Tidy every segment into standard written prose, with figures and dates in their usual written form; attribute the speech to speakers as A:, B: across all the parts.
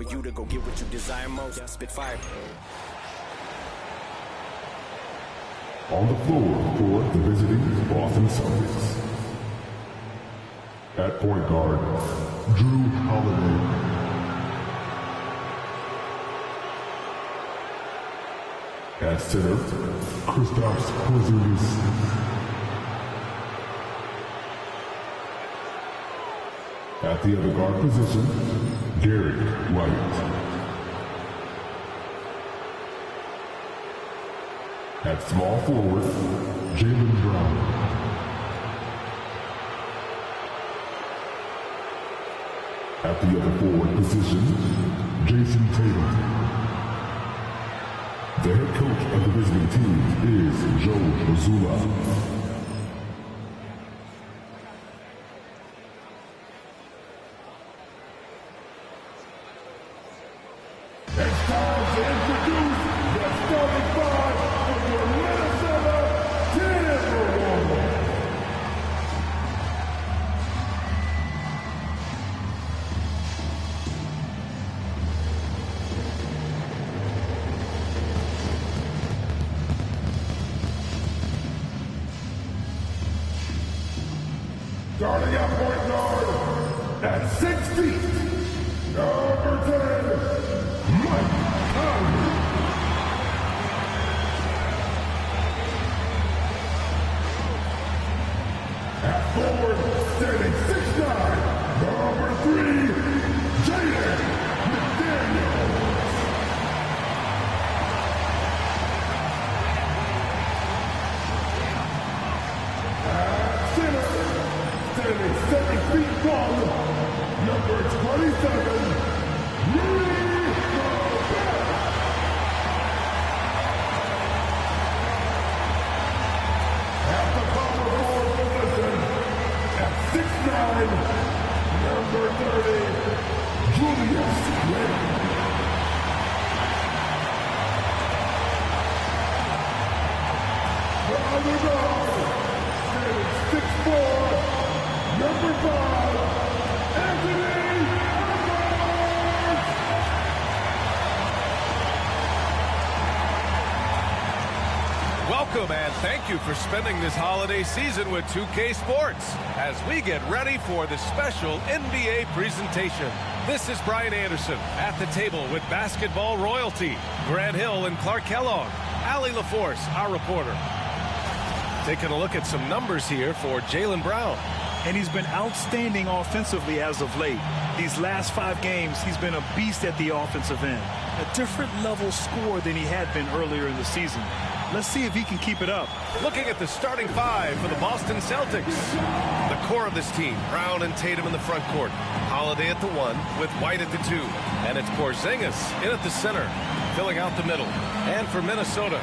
A: for you to go get what you desire most. Spit fire.
B: On the floor for the visiting Boston Celtics. At point guard, Drew Holiday. At center, Kristaps Porzingis. At the other guard position, Derek White. At small forward, Jaylen Brown. At the other forward position, Jason Tatum. The head coach of the visiting team is Joe Mazzulla. It's time to introduce the starting five for your Minnesota Timberwolves. Starting at point guard at 6 feet, number 10, Mike Conley. At forward, standing 6'9", number 3, Jaden McDaniels. At center, standing 7 feet tall, number 27, Rudy Gobert. At the power forward position, at 6'9", number 30, Julius Randle. The other guard, standing 6'4", number 5, Anthony Edwards.
C: Welcome and thank you for spending this holiday season with 2K Sports as we get ready for the special NBA presentation. This is Brian Anderson at the table with basketball royalty, Grant Hill and Clark Kellogg, Allie LaForce, our reporter. Taking a look at some numbers here for Jaylen Brown.
D: And he's been outstanding offensively as of late. These last 5 games, he's been a beast at the offensive end. A different level score than he had been earlier in the season. Let's see if he can keep it up.
C: Looking at the starting 5 for the Boston Celtics. The core of this team, Brown and Tatum in the front court. Holiday at the 1 with White at the 2. And it's Porzingis in at the center, filling out the middle. And for Minnesota,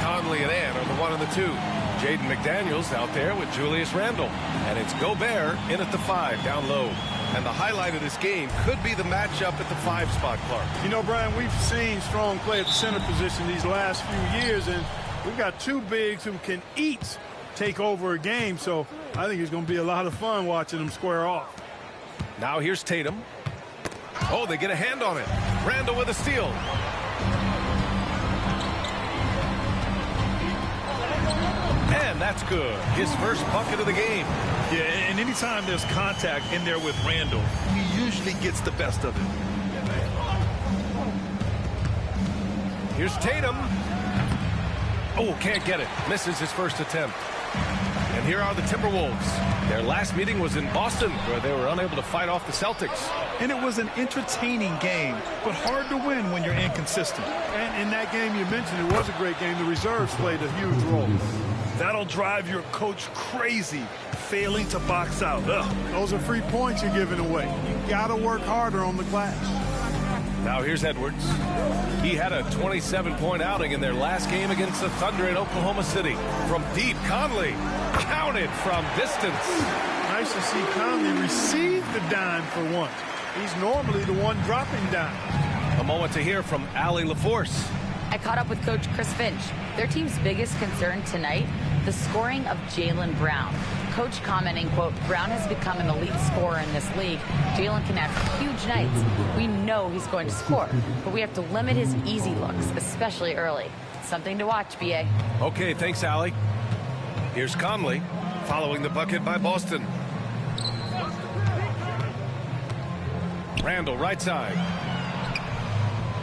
C: Conley and Ant are the 1 and the 2. Jaden McDaniels out there with Julius Randle. And it's Gobert in at the 5 down low. And the highlight of this game could be the matchup at the 5 spot, Clark.
E: You know, Brian, we've seen strong play at the center position these last few years, and we've got 2 bigs who can each take over a game, so I think it's going to be a lot of fun watching them square off.
C: Now here's Tatum. Oh, they get a hand on it. Randle with a steal. And that's good. His first bucket of the game.
D: Yeah, and anytime there's contact in there with Randle, he usually gets the best of it.
C: Here's Tatum. Oh, can't get it. Misses his first attempt. And here are the Timberwolves. Their last meeting was in Boston, where they were unable to fight off the Celtics.
D: And it was an entertaining game, but hard to win when you're inconsistent.
E: And in that game you mentioned, it was a great game. The reserves played a huge role.
D: That'll drive your coach crazy, failing to box out. Ugh.
E: Those are free points you're giving away. You got to work harder on the glass.
C: Now here's Edwards. He had a 27-point outing in their last game against the Thunder in Oklahoma City. From deep, Conley counted from distance.
E: Nice to see Conley receive the dime for once. He's normally the one dropping dimes.
C: A moment to hear from Allie LaForce.
F: I caught up with Coach Chris Finch. Their team's biggest concern tonight, the scoring of Jaylen Brown. Coach commenting, quote, Brown has become an elite scorer in this league. Jalen can have huge nights. We know he's going to score, but we have to limit his easy looks, especially early. Something to watch, B.A.
C: Okay, thanks, Allie. Here's Conley, following the bucket by Boston. Randall, right side.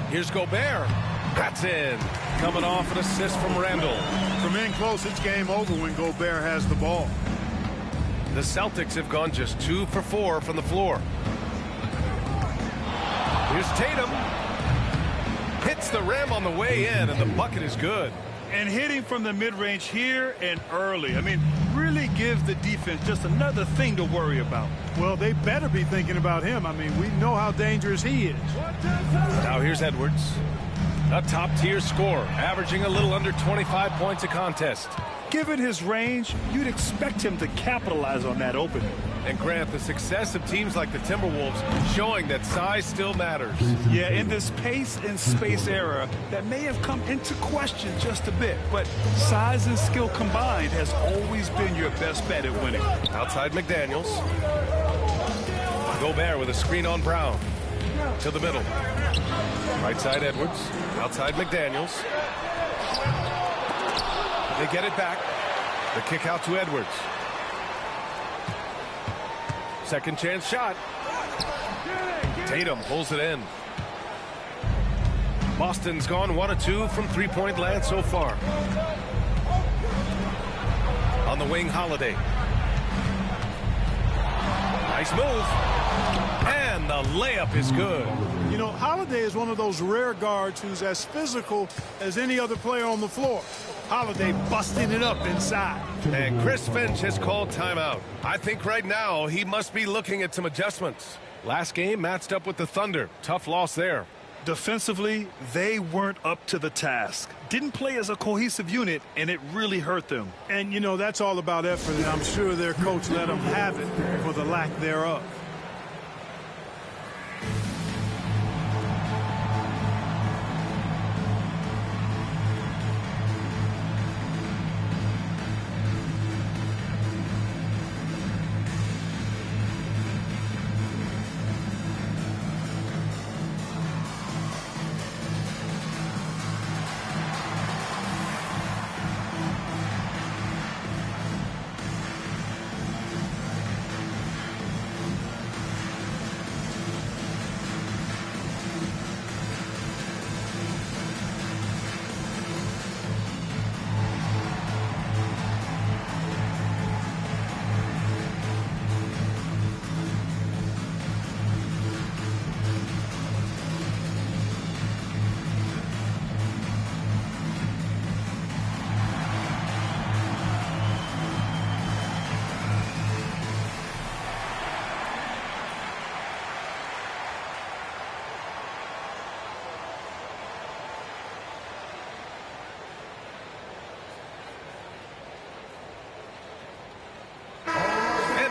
C: Here's Gobert. That's in. Coming off an assist from Randall.
E: From in close, it's game over when Gobert has the ball.
C: The Celtics have gone just 2 for 4 from the floor. Here's Tatum. Hits the rim on the way in, and the bucket is good.
D: And hitting from the mid-range here and early. I mean, really gives the defense just another thing to worry about.
E: Well, they better be thinking about him. I mean, we know how dangerous he is.
C: Now here's Edwards. A top-tier scorer, averaging a little under 25 points a contest.
D: Given his range, you'd expect him to capitalize on that opening.
C: And Grant, the success of teams like the Timberwolves showing that size still matters.
D: Yeah, in this pace and space era, that may have come into question just a bit, but size and skill combined has always been your best bet at winning.
C: Outside McDaniels. Gobert with a screen on Brown. To the middle. Right side Edwards. Outside McDaniels. They get it back. The kick out to Edwards. Second chance shot. Tatum pulls it in. Boston's gone 1 of 2 from three-point land so far. On the wing, Holiday. Nice move. And the layup is good.
E: You know, Holiday is one of those rare guards who's as physical as any other player on the floor. Holiday busting it up inside.
C: And Chris Finch has called timeout. I think right now he must be looking at some adjustments. Last game matched up with the Thunder. Tough loss there.
D: Defensively, they weren't up to the task. Didn't play as a cohesive unit, and it really hurt them.
E: And, you know, that's all about effort, and I'm sure their coach let them have it for the lack thereof.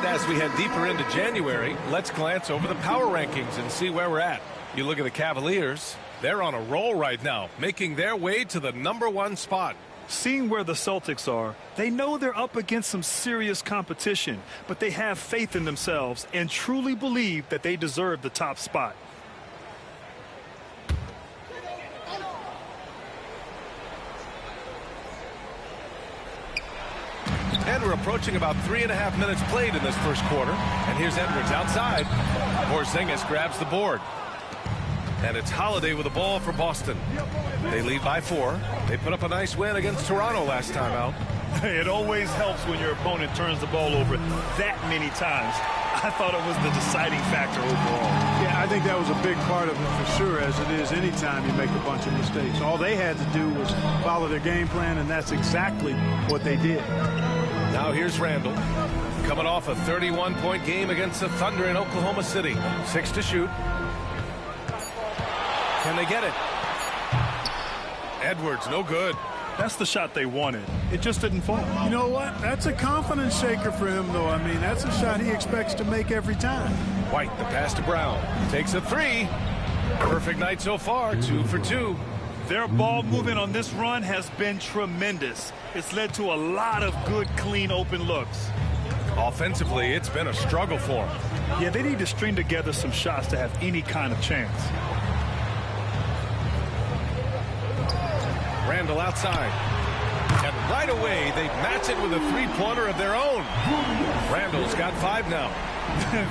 C: As we head deeper into January, let's glance over the power rankings and see where we're at. You look at the Cavaliers, they're on a roll right now, making their way to the #1 spot.
D: Seeing where the Celtics are, they know they're up against some serious competition, but they have faith in themselves and truly believe that they deserve the top spot.
C: And we're approaching about 3.5 minutes played in this first quarter. And here's Edwards outside. Porzingis grabs the board. And it's Holiday with the ball for Boston. They lead by 4. They put up a nice win against Toronto last time out.
D: It always helps when your opponent turns the ball over that many times. I thought it was the deciding factor overall.
E: Yeah, I think that was a big part of it for sure, as it is anytime you make a bunch of mistakes. All they had to do was follow their game plan, and that's exactly what they did.
C: Now here's Randall, coming off a 31-point game against the Thunder in Oklahoma City. 6 to shoot. Can they get it? Edwards, no good.
D: That's the shot they wanted. It just didn't fall.
E: You know what? That's a confidence shaker for him, though. I mean, that's a shot he expects to make every time.
C: White, the pass to Brown. Takes a 3. Perfect night so far, 2 for 2.
D: Their ball movement on this run has been tremendous. It's led to a lot of good, clean, open looks.
C: Offensively, it's been a struggle for him.
D: Yeah, they need to string together some shots to have any kind of chance.
C: Randall outside. And right away, they match it with a three-pointer of their own. Randall's got 5 now.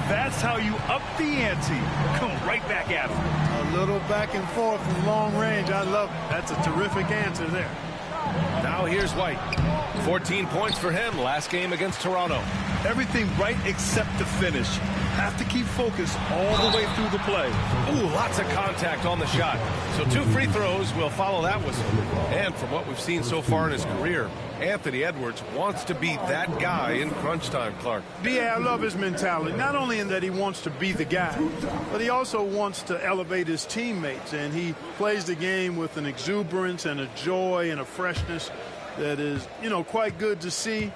D: That's how you up the ante. Come right back at him.
E: A little back and forth from long range. I love it. That's a terrific answer there.
C: Now here's White. 14 points for him last game against Toronto.
D: Everything right except the finish. Have to keep focused all the way through the play.
C: Ooh, lots of contact on the shot. So 2 free throws will follow that whistle. And from what we've seen so far in his career, Anthony Edwards wants to be that guy in crunch time, Clark.
E: I love his mentality. Not only in that he wants to be the guy, but he also wants to elevate his teammates. And he plays the game with an exuberance and a joy and a freshness that is, quite good to see.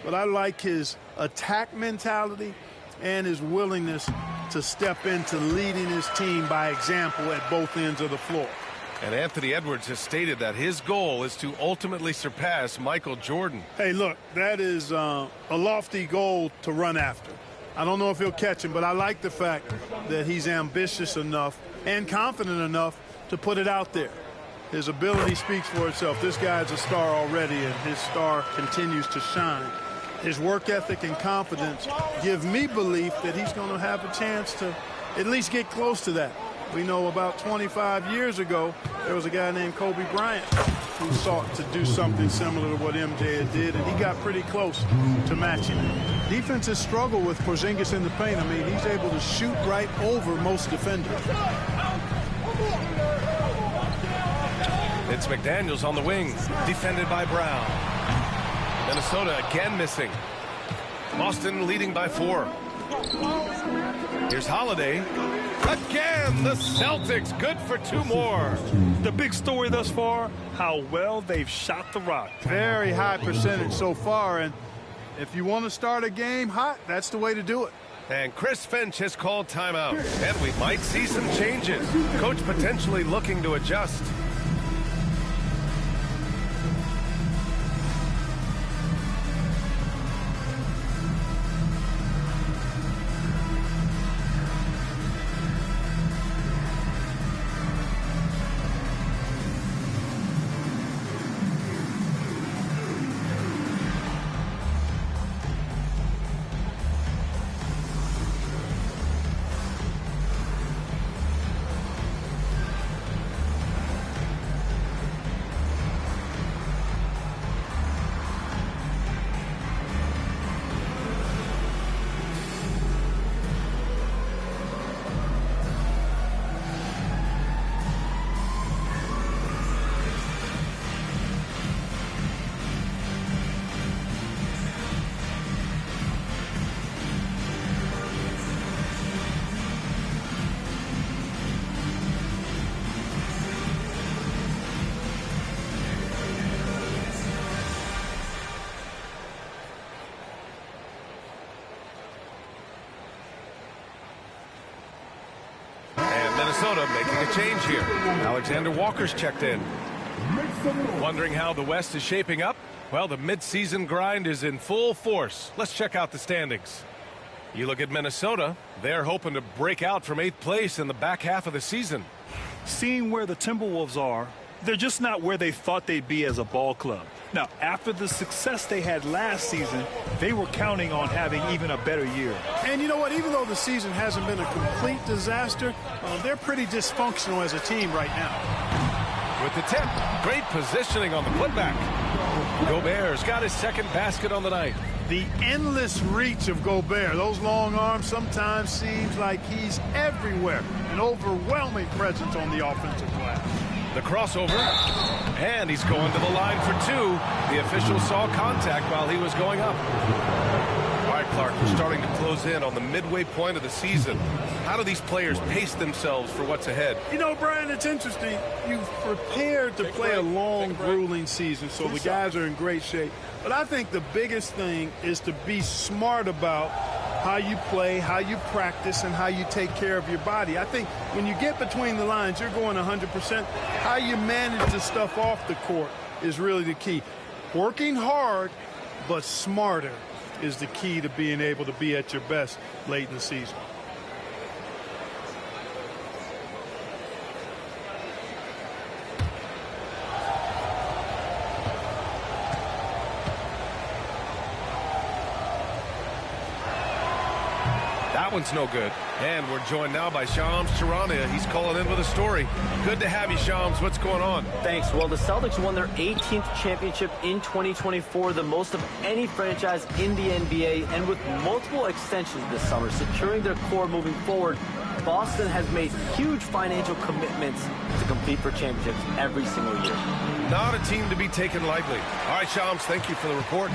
E: But I like his attack mentality and his willingness to step into leading his team by example at both ends of the floor.
C: And Anthony Edwards has stated that his goal is to ultimately surpass Michael Jordan.
E: Hey, look, that is a lofty goal to run after. I don't know if he'll catch him, but I like the fact that he's ambitious enough and confident enough to put it out there. His ability speaks for itself. This guy's a star already, and his star continues to shine. His work ethic and confidence give me belief that he's going to have a chance to at least get close to that. We know about 25 years ago, there was a guy named Kobe Bryant who sought to do something similar to what MJ did, and he got pretty close to matching it. Defenses struggle with Porzingis in the paint. I mean, he's able to shoot right over most defenders.
C: It's McDaniels on the wing, defended by Brown. Minnesota again missing. Boston leading by 4. Here's Holiday. Again, the Celtics good for 2 more.
D: The big story thus far, how well they've shot the rock.
E: Very high percentage so far, and if you want to start a game hot, that's the way to do it.
C: And Chris Finch has called timeout. And we might see some changes. Coach potentially looking to adjust. Minnesota making a change here. Alexander Walker's checked in. Wondering how the West is shaping up? Well, the midseason grind is in full force. Let's check out the standings. You look at Minnesota, they're hoping to break out from 8th place in the back half of the season.
D: Seeing where the Timberwolves are, they're just not where they thought they'd be as a ball club. Now, after the success they had last season, they were counting on having even a better year.
E: And you know what? Even though the season hasn't been a complete disaster, they're pretty dysfunctional as a team right now.
C: With the tip, great positioning on the putback. Gobert's got his second basket on the night.
E: The endless reach of Gobert, those long arms, sometimes seems like he's everywhere. An overwhelming presence on the offensive glass.
C: The crossover, and he's going to the line for 2. The official saw contact while he was going up. All right, Clark, we're starting to close in on the midway point of the season. How do these players pace themselves for what's ahead?
E: You know, Brian, it's interesting. You've prepared to play a long, grueling season, so the guys are in great shape. But I think the biggest thing is to be smart about how you play, how you practice, and how you take care of your body. I think when you get between the lines, you're going 100%. How you manage the stuff off the court is really the key. Working hard, but smarter. is the key to being able to be at your best late in the season.
C: That one's no good. And we're joined now by Shams Charania. He's calling in with a story. Good to have you, Shams. What's going on?
G: Thanks. Well, the Celtics won their 18th championship in 2024, the most of any franchise in the NBA, and with multiple extensions this summer, securing their core moving forward, Boston has made huge financial commitments to compete for championships every single year.
C: Not a team to be taken lightly. All right, Shams, thank you for the report.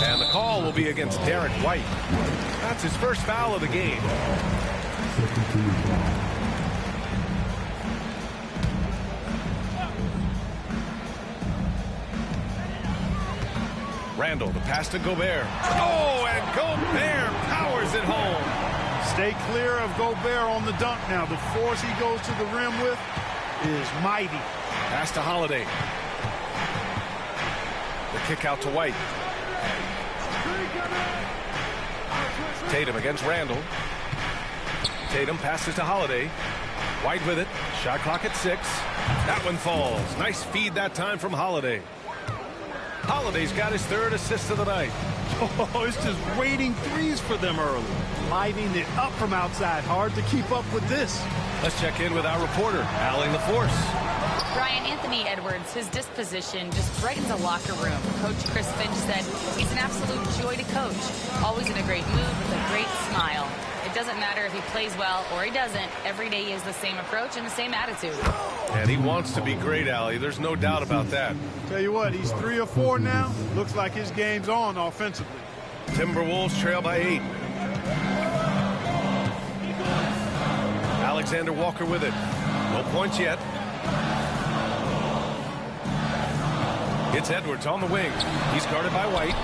C: And the call will be against Derek White. That's his first foul of the game. Randall, the pass to Gobert. Oh, and Gobert powers it home.
E: Stay clear of Gobert on the dunk now. The force he goes to the rim with is mighty.
C: Pass to Holiday. The kick out to White. Tatum against Randall. Tatum passes to Holiday. White with it. Shot clock at 6. That one falls. Nice feed that time from Holiday. Holiday's got his third assist of the night.
E: Oh, it's just raining threes for them early. Lighting it up from outside. Hard to keep up with this.
C: Let's check in with our reporter, Allie LaForce.
F: Brian, Anthony Edwards, his disposition just brightens a locker room. Coach Chris Finch said he's an absolute joy to coach. Always in a great mood with a great smile. It doesn't matter if he plays well or he doesn't. Every day he has the same approach and the same attitude.
C: And he wants to be great, Allie. There's no doubt about that.
E: Tell you what, he's 3 or 4 now. Looks like his game's on offensively.
C: Timberwolves trail by 8. Alexander Walker with it. No points yet. It's Edwards on the wing. He's guarded by White.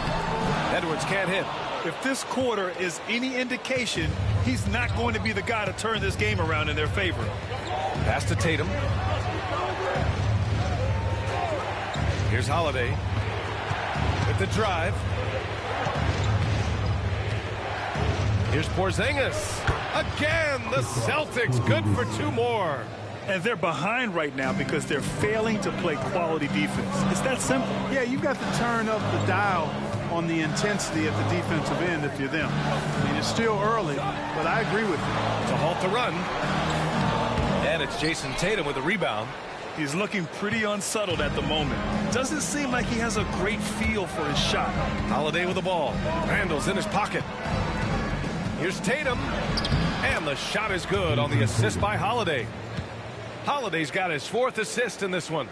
C: Edwards can't hit.
D: If this quarter is any indication, he's not going to be the guy to turn this game around in their favor.
C: Pass to Tatum. Here's Holiday with the drive. Here's Porzingis. Again, the Celtics good for 2 more.
D: And they're behind right now because they're failing to play quality defense. It's that simple.
E: Yeah, you've got to turn up the dial on the intensity at the defensive end if you're them. I mean, it's still early, but I agree with you.
C: To halt the run. And it's Jason Tatum with the rebound.
D: He's looking pretty unsettled at the moment. Doesn't seem like he has a great feel for his shot.
C: Holiday with the ball. Randall's in his pocket. Here's Tatum. And the shot is good on the assist by Holiday. Holiday's got his 4th assist in this one.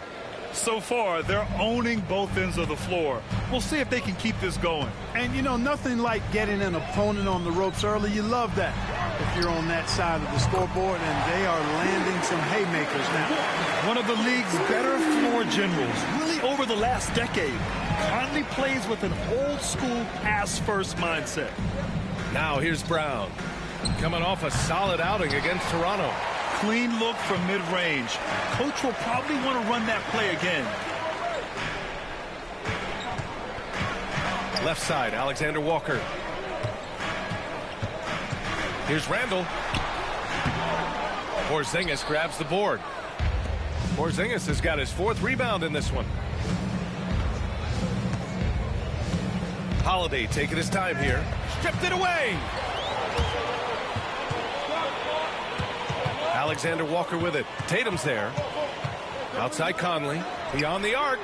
D: So far, they're owning both ends of the floor. We'll see if they can keep this going.
E: And, you know, nothing like getting an opponent on the ropes early. You love that if you're on that side of the scoreboard, and they are landing some haymakers now.
D: One of the league's better floor generals, really over the last decade. Conley plays with an old-school pass-first mindset.
C: Now here's Brown. Coming off a solid outing against Toronto.
D: Clean look from mid-range. Coach will probably want to run that play again.
C: Left side, Alexander Walker. Here's Randall. Porzingis grabs the board. Porzingis has got his 4th rebound in this one. Holiday taking his time here. Stripped it away. Alexander Walker with it. Tatum's there. Outside Conley. Beyond the arc.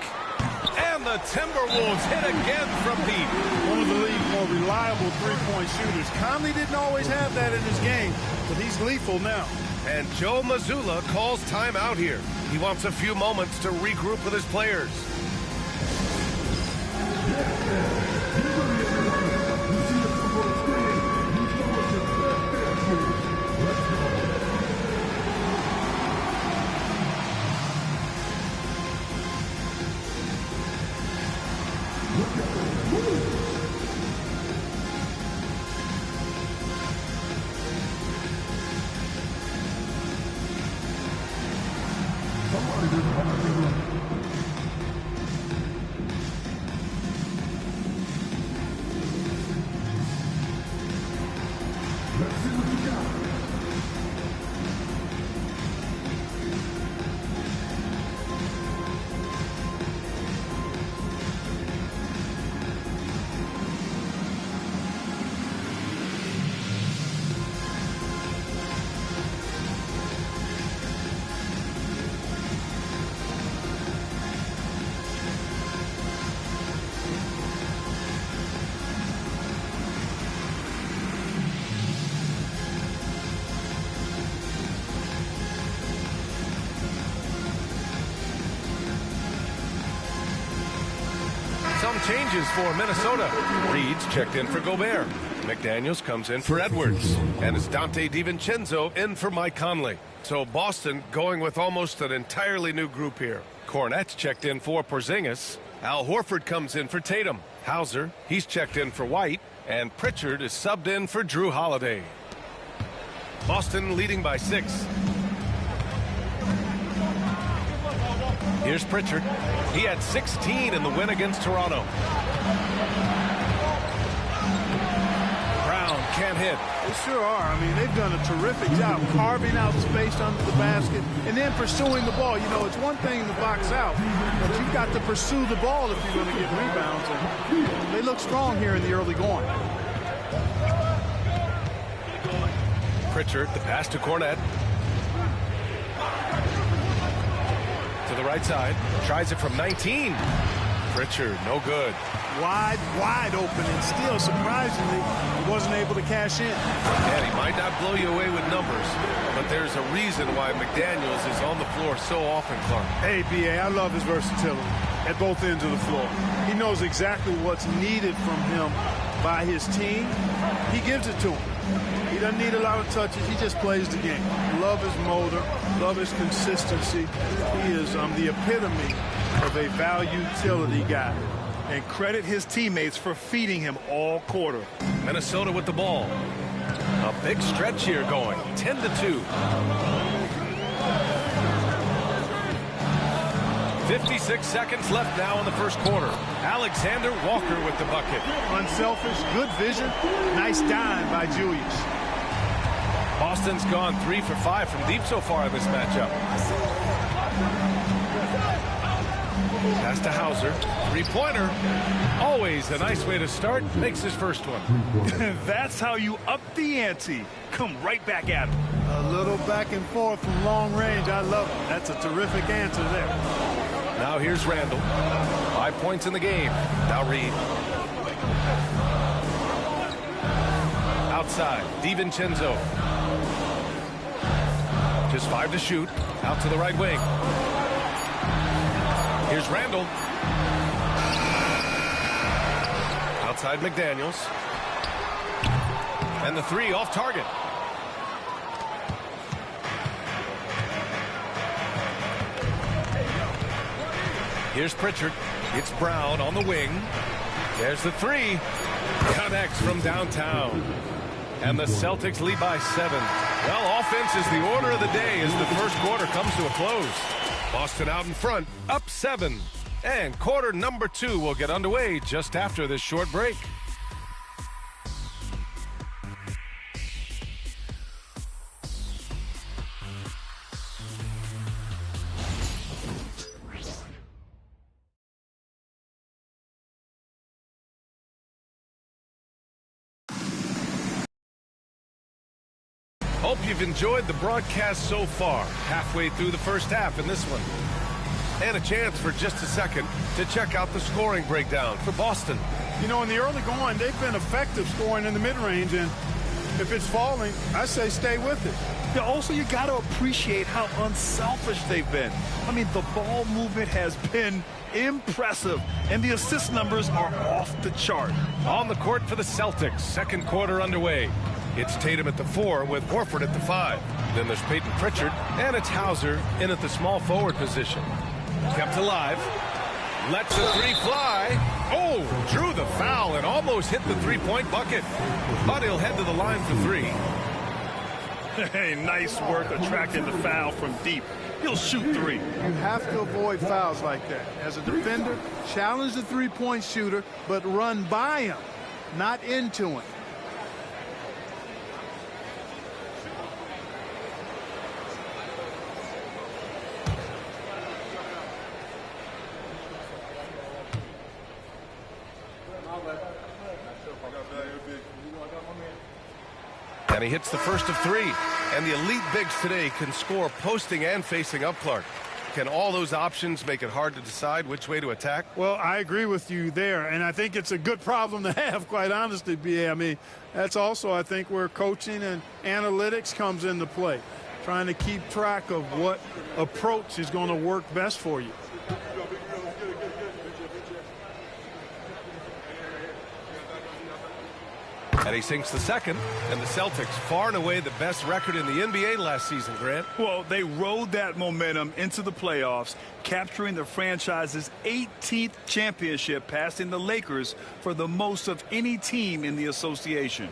C: And the Timberwolves hit again from deep.
E: One of the league's more reliable three-point shooters. Conley didn't always have that in his game, but he's lethal now.
C: And Joe Mazzulla calls timeout here. He wants a few moments to regroup with his players. Some changes for Minnesota. Reed's checked in for Gobert. McDaniels comes in for Edwards. And it's Dante DiVincenzo in for Mike Conley. So Boston going with almost an entirely new group here. Cornette's checked in for Porzingis. Al Horford comes in for Tatum. Hauser, he's checked in for White. And Pritchard is subbed in for Drew Holiday. Boston leading by 6. Here's Pritchard. He had 16 in the win against Toronto. Brown can't hit.
E: They sure are. I mean, they've done a terrific job carving out space under the basket and then pursuing the ball. You know, it's one thing to box out, but you've got to pursue the ball if you're going to get rebounds. And they look strong here in the early going.
C: Pritchard, the pass to Cornette. To the right side. Tries it from 19. Pritchard, no good.
E: Wide open, and still, surprisingly, he wasn't able to cash in.
C: And he might not blow you away with numbers, but there's a reason why McDaniels is on the floor so often, Clark.
E: Hey, B.A., I love his versatility at both ends of the floor. He knows exactly what's needed from him by his team. He gives it to him. He doesn't need a lot of touches. He just plays the game. Love his motor. Love his consistency. He is the epitome of a value utility guy.
D: And credit his teammates for feeding him all quarter.
C: Minnesota with the ball. A big stretch here going. 10-2. 56 seconds left now in the first quarter. Alexander Walker with the bucket.
E: Unselfish, good vision. Nice dime by Julius.
C: Boston's gone 3 for 5 from deep so far in this matchup. Pass to Hauser. Three-pointer. Always a nice way to start. Makes his first one.
D: That's how you up the ante. Come right back at him.
E: A little back and forth from long range. I love it. That's a terrific answer there.
C: Now here's Randall. 5 points in the game. Now Reed. Outside. DiVincenzo. Just 5 to shoot. Out to the right wing. Here's Randall. Outside McDaniels. And the 3 off target. Here's Pritchard. It's Brown on the wing. There's the 3. Connects from downtown. And the Celtics lead by 7. Well, offense is the order of the day as the first quarter comes to a close. Boston out in front, up 7. And quarter number 2 will get underway just after this short break. Hope you've enjoyed the broadcast so far. Halfway through the first half in this one. And a chance for just a second to check out the scoring breakdown for Boston.
E: You know, in the early going, they've been effective scoring in the mid-range, and if it's falling, I say stay with it.
D: Yeah, also, you got to appreciate how unselfish they've been. I mean, the ball movement has been impressive, and the assist numbers are off the chart.
C: On the court for the Celtics, second quarter underway. It's Tatum at the 4 with Horford at the 5. Then there's Peyton Pritchard, and it's Hauser in at the small forward position. Kept alive. Lets the 3 fly. Oh, drew the foul and almost hit the three-point bucket. But he'll head to the line for 3.
D: Hey, nice work attracting the foul from deep. He'll shoot 3.
E: You have to avoid fouls like that. As a defender, challenge the three-point shooter, but run by him, not into him.
C: And he hits the first of 3. And the elite bigs today can score posting and facing up, Clark. Can all those options make it hard to decide which way to attack?
E: Well, I agree with you there, and I think it's a good problem to have, quite honestly, B.A. I mean, that's also, I think, where coaching and analytics comes into play, trying to keep track of what approach is going to work best for you.
C: And he sinks the second, and the Celtics far and away the best record in the NBA last season, Grant.
D: Well, they rode that momentum into the playoffs, capturing the franchise's 18th championship, passing the Lakers for the most of any team in the association.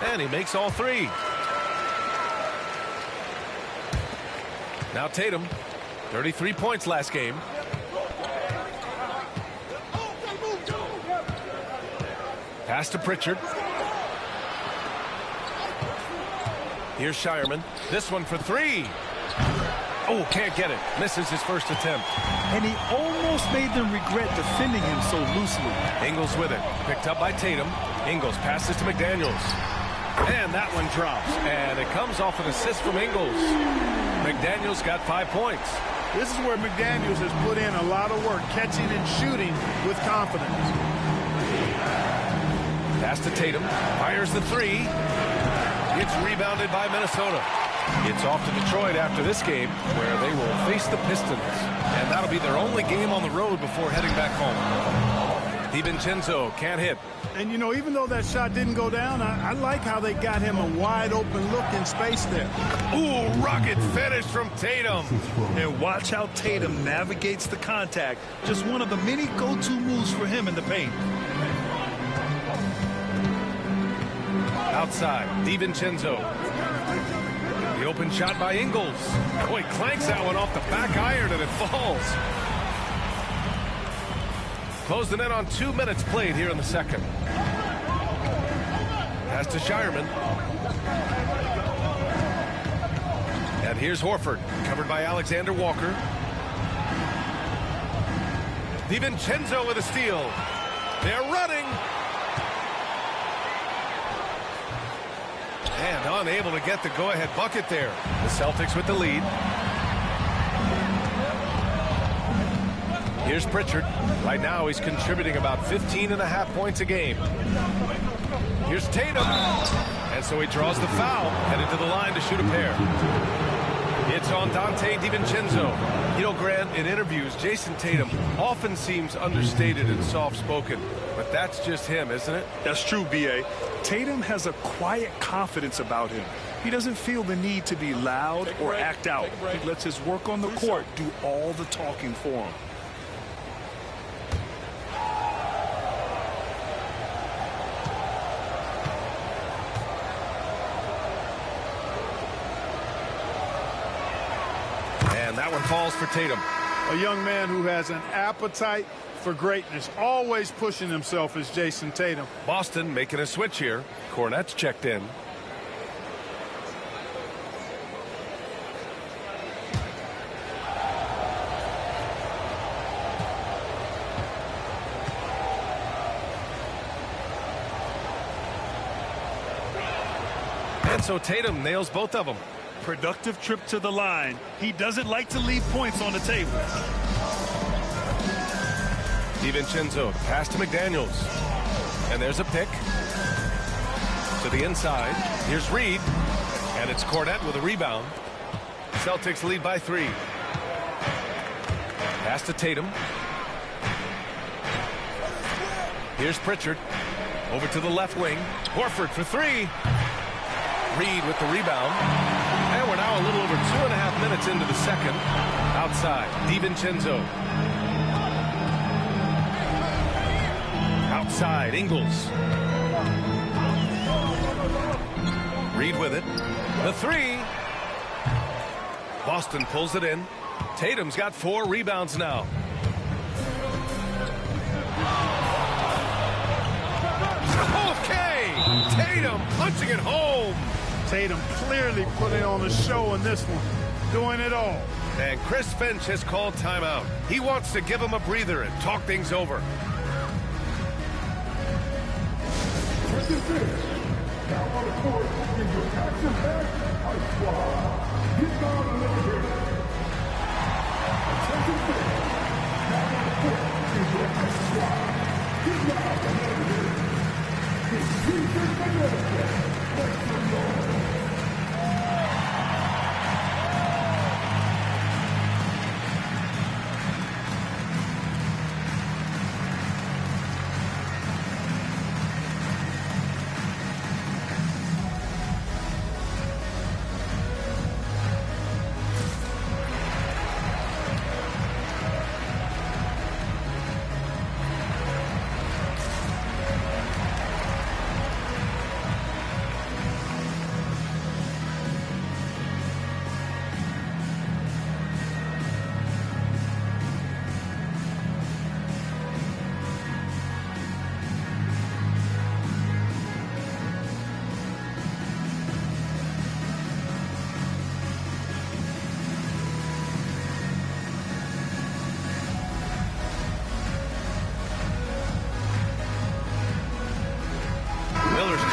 C: And he makes all three. Now Tatum, 33 points last game. Pass to Pritchard. Here's Shireman. This one for three. Oh, can't get it. Misses his first attempt.
D: And he almost made them regret defending him so loosely.
C: Ingles with it. Picked up by Tatum. Ingles passes to McDaniels. And that one drops. And it comes off an assist from Ingles. McDaniels got 5 points.
E: This is where McDaniels has put in a lot of work, catching and shooting with confidence.
C: Pass to Tatum. Fires the three. It's rebounded by Minnesota. It's off to Detroit after this game, where they will face the Pistons. And that'll be their only game on the road before heading back home. DiVincenzo can't hit.
E: And, you know, even though that shot didn't go down, I like how they got him a wide-open look in space there.
C: Ooh, rocket finish from Tatum.
D: And watch how Tatum navigates the contact. Just one of the many go-to moves for him in the paint.
C: Outside, DiVincenzo. The open shot by Ingles. Oh, he clanks that one off the back iron and it falls. Close the net on 2 minutes played here in the second. Pass to Shireman. And here's Horford, covered by Alexander Walker. DiVincenzo with a steal. They're running. And unable to get the go-ahead bucket there. The Celtics with the lead. Here's Pritchard. Right now he's contributing about 15.5 points a game. Here's Tatum. And so he draws the foul, headed to the line to shoot a pair. It's on Dante DiVincenzo. You know, Grant, in interviews, Jason Tatum often seems understated and soft-spoken. But that's just him, isn't it?
D: That's true, B.A. Tatum has a quiet confidence about him. He doesn't feel the need to be loud or act out. He lets his work on the court do all the talking for him.
C: And that one falls for Tatum.
E: A young man who has an appetite for greatness, always pushing himself, is Jason Tatum.
C: Boston making a switch here. Cornette's checked in. And so Tatum nails both of them.
D: Productive trip to the line. He doesn't like to leave points on the table.
C: DiVincenzo, pass to McDaniels. And there's a pick. To the inside. Here's Reed. And it's Cornette with a rebound. Celtics lead by 3. Pass to Tatum. Here's Pritchard. Over to the left wing. Horford for 3. Reed with the rebound. And we're now a little over 2.5 minutes into the second. Outside, DiVincenzo. Outside, Ingles. Reed with it. The 3. Boston pulls it in. Tatum's got 4 rebounds now. Okay! Tatum punching it home.
E: Tatum clearly putting on a show in this one, doing it all.
C: And Chris Finch has called timeout. He wants to give him a breather and talk things over.
B: Now on the court is your action-packed ice squad. Get down a little bit. Attention fans. Now on the court is your ice squad. Get down a little bit. It's Houston America. Make some noise.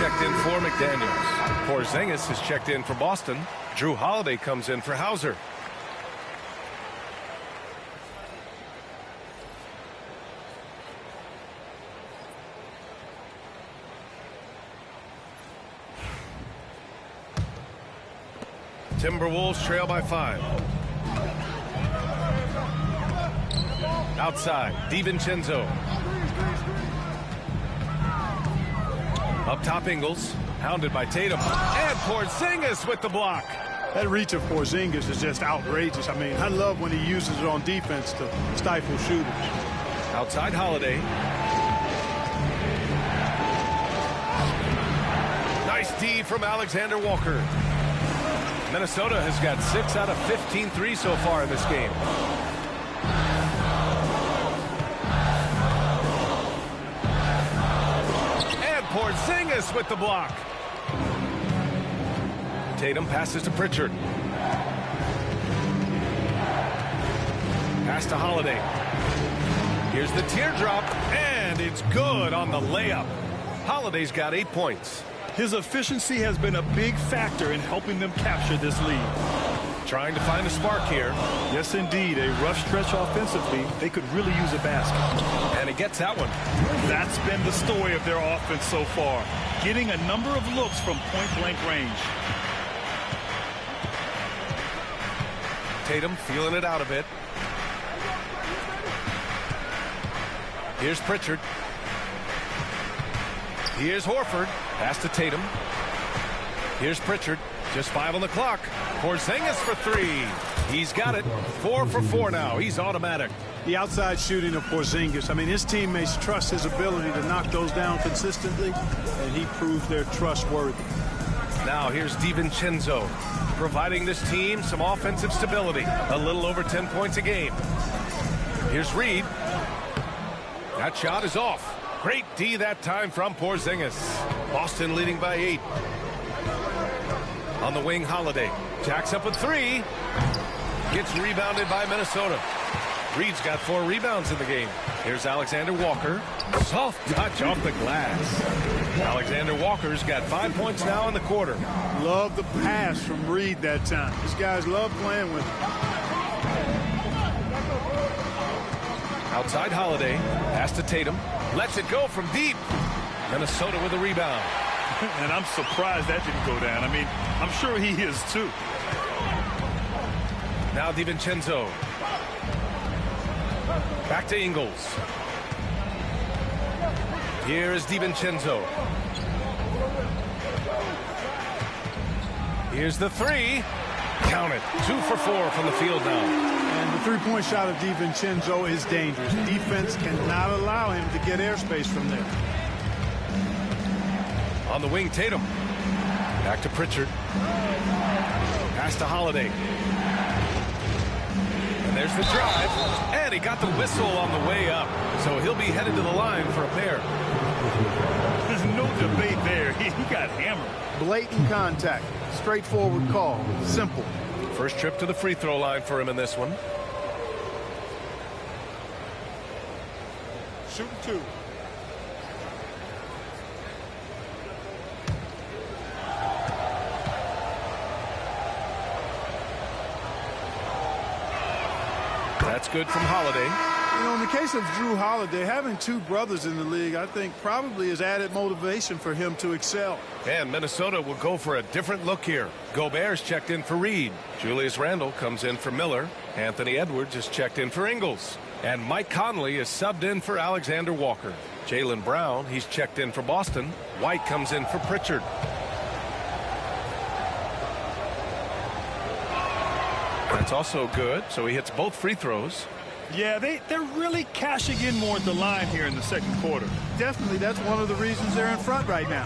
C: checked in for McDaniels. Porzingis is checked in for Boston. Drew Holiday comes in for Hauser. Timberwolves trail by 5. Outside, DiVincenzo. Up top, Ingles. Hounded by Tatum. And Porzingis with the block.
E: That reach of Porzingis is just outrageous. I mean, I love when he uses it on defense to stifle shooters.
C: Outside, Holiday. Nice D from Alexander Walker. Minnesota has got 6 out of 15 threes so far in this game. And Porzingis with the block. Tatum passes to Pritchard. Pass to Holiday. Here's the teardrop, and it's good on the layup. Holiday's got 8 points.
D: His efficiency has been a big factor in helping them capture this lead.
C: Trying to find a spark here.
D: Yes, indeed. A rough stretch offensively. They could really use a basket.
C: And he gets that one.
D: That's been the story of their offense so far. Getting a number of looks from point-blank range.
C: Tatum feeling it out a bit. Here's Pritchard. Here's Horford. Pass to Tatum. Here's Pritchard. Just 5 on the clock. Porzingis for 3. He's got it. 4 for 4 now. He's automatic.
E: The outside shooting of Porzingis. I mean, his teammates trust his ability to knock those down consistently, and he proves they're trustworthy.
C: Now here's DiVincenzo, providing this team some offensive stability. A little over 10 points a game. Here's Reed. That shot is off. Great D that time from Porzingis. Boston leading by 8. On the wing, Holiday. Jacks up a 3. Gets rebounded by Minnesota. Reed's got 4 rebounds in the game. Here's Alexander Walker. Soft touch off the glass. Alexander Walker's got 5 points now in the quarter.
E: Love the pass from Reed that time. These guys love playing with him.
C: Outside Holiday. Pass to Tatum. Lets it go from deep. Minnesota with a rebound.
D: And I'm surprised that didn't go down. I mean, I'm sure he is too.
C: Now DiVincenzo. Back to Ingles. Here is DiVincenzo. Here's the 3. Count it. 2 for 4 from the field now.
E: And the three-point shot of DiVincenzo is dangerous. Defense cannot allow him to get airspace from there.
C: On the wing, Tatum. Back to Pritchard. Pass to Holiday. And there's the drive. And he got the whistle on the way up. So he'll be headed to the line for a pair.
D: There's no debate there. He got hammered.
E: Blatant contact. Straightforward call. Simple.
C: First trip to the free throw line for him in this one.
E: Shooting 2.
C: That's good from Holiday.
E: You know, in the case of Drew Holiday, having 2 brothers in the league, I think probably is added motivation for him to excel.
C: And Minnesota will go for a different look here. Gobert's checked in for Reed. Julius Randle comes in for Miller. Anthony Edwards is checked in for Ingles. And Mike Conley is subbed in for Alexander Walker. Jaylen Brown, he's checked in for Boston. White comes in for Pritchard. That's also good, so he hits both free throws.
D: Yeah, they're really cashing in more at the line here in the second quarter.
E: Definitely, that's one of the reasons they're in front right now.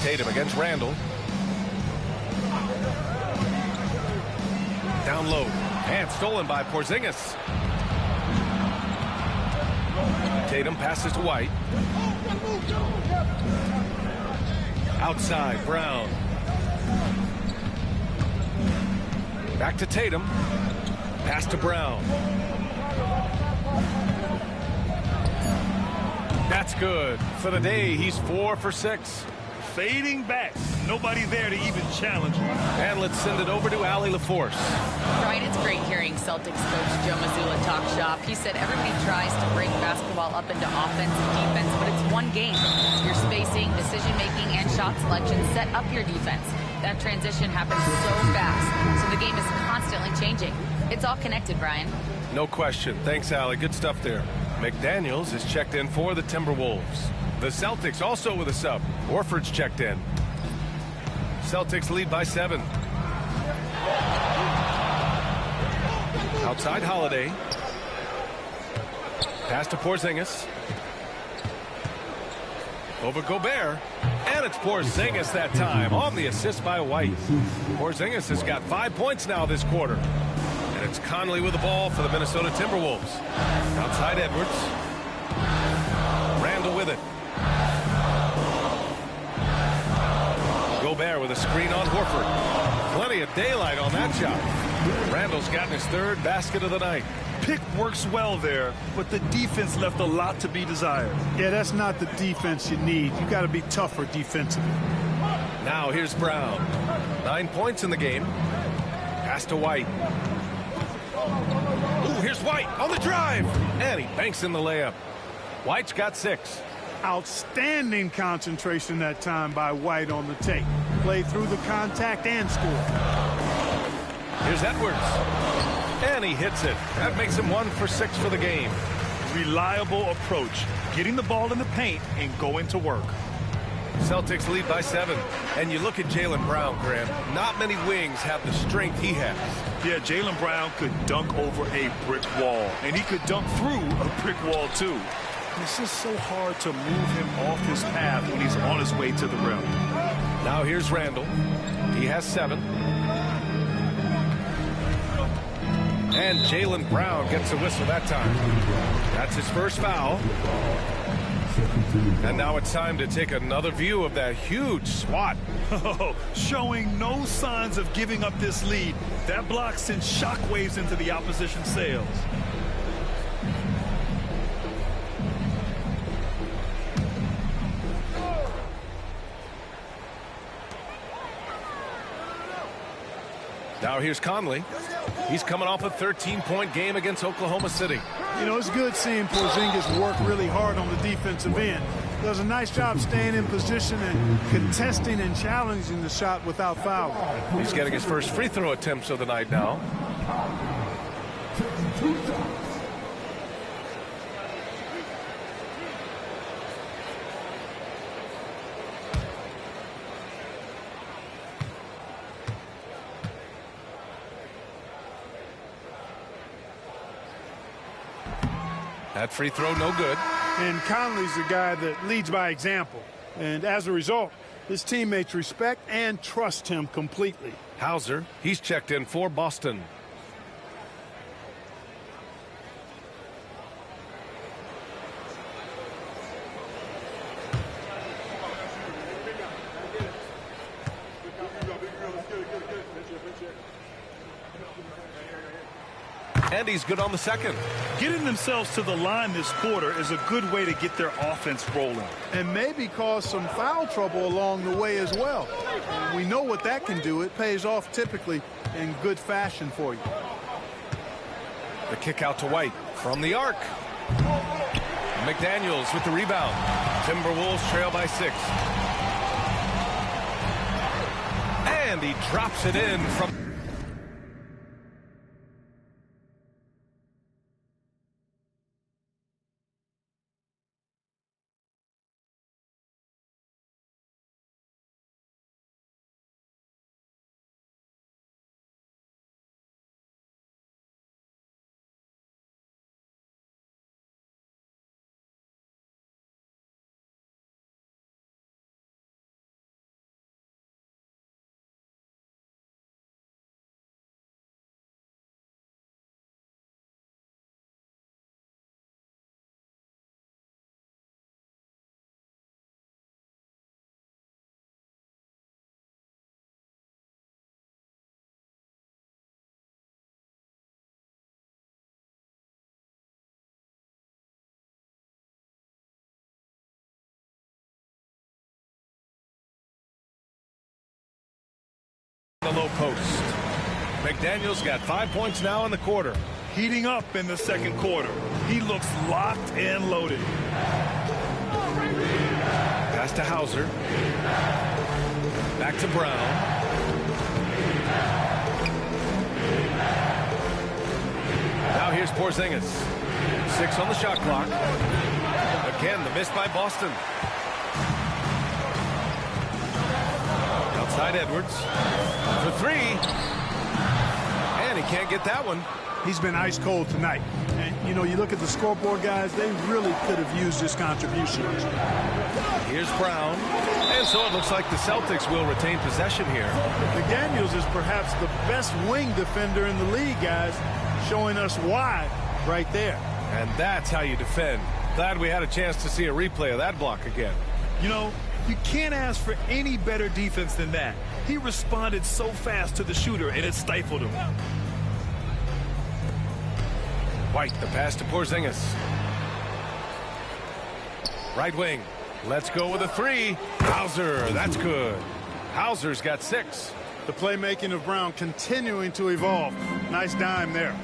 C: Tatum against Randle. Down low. And stolen by Porzingis. Tatum passes to White. Outside, Brown. Back to Tatum. Pass to Brown. That's good. For the day, he's 4 for 6.
D: Fading back. Nobody there to even challenge him.
C: And let's send it over to Allie LaForce.
F: Brian, it's great hearing Celtics coach Joe Mazzulla talk shop. He said everybody tries to bring basketball up into offense and defense, but it's one game. Your spacing, decision-making, and shot selection set up your defense. That transition happens so fast, so the game is constantly changing. It's all connected, Brian.
C: No question. Thanks, Allie. Good stuff there. McDaniels is checked in for the Timberwolves. The Celtics also with a sub. Horford's checked in. Celtics lead by 7. Outside Holiday. Pass to Porzingis. Over Gobert. And it's Porzingis that time on the assist by White. Porzingis has got 5 points now this quarter. And it's Conley with the ball for the Minnesota Timberwolves. Outside Edwards. Randall with it. Gobert with a screen on Horford. Plenty of daylight on that shot. Randall's gotten his 3rd basket of the night.
D: Pick works well there, but the defense left a lot to be desired.
E: Yeah, that's not the defense you need. You got to be tougher defensively.
C: Now here's Brown. 9 points in the game. Pass to White. Ooh, here's White on the drive. And he banks in the layup. White's got 6.
E: Outstanding concentration that time by White on the take. Played through the contact and scored.
C: Here's Edwards. And he hits it. That makes him 1 for 6 for the game.
D: Reliable approach. Getting the ball in the paint and going to work.
C: Celtics lead by 7. And you look at Jaylen Brown, Grant. Not many wings have the strength he has.
D: Yeah, Jaylen Brown could dunk over a brick wall. And he could dunk through a brick wall, too. It's just so hard to move him off his path when he's on his way to the rim.
C: Now here's Randall. He has 7. And Jaylen Brown gets a whistle that time. That's his first foul. And now it's time to take another view of that huge swat.
D: Showing no signs of giving up this lead. That block sends shockwaves into the opposition sails.
C: Now here's Conley. He's coming off a 13-point game against Oklahoma City.
E: You know, it's good seeing Porzingis work really hard on the defensive end. Does a nice job staying in position and contesting and challenging the shot without fouling.
C: He's getting his first free throw attempts of the night now. That free throw no good.
E: And Conley's the guy that leads by example. And as a result, his teammates respect and trust him completely.
C: Hauser, he's checked in for Boston. And he's good on the second.
D: Getting themselves to the line this quarter is a good way to get their offense rolling.
E: And maybe cause some foul trouble along the way as well. And we know what that can do. It pays off typically in good fashion for you.
C: The kick out to White from the arc. McDaniels with the rebound. Timberwolves trail by 6. And he drops it in from low post. McDaniels got 5 points now in the quarter.
D: Heating up in the second quarter. He looks locked and loaded.
C: Pass to Hauser. Back to Brown. Now here's Porzingis. 6 on the shot clock. Again, the miss by Boston. Outside Edwards. For 3. And he can't get that one.
E: He's been ice cold tonight. And, you know, you look at the scoreboard, guys, they really could have used this contribution.
C: Here's Brown. And so it looks like the Celtics will retain possession here.
E: McDaniels is perhaps the best wing defender in the league, guys, showing us why right there.
C: And that's how you defend. Glad we had a chance to see a replay of that block again.
D: You know, you can't ask for any better defense than that. He responded so fast to the shooter, and it stifled him.
C: White, the pass to Porzingis. Right wing. Let's go with a 3. Hauser, that's good. Hauser's got 6.
E: The playmaking of Brown continuing to evolve. Nice dime there.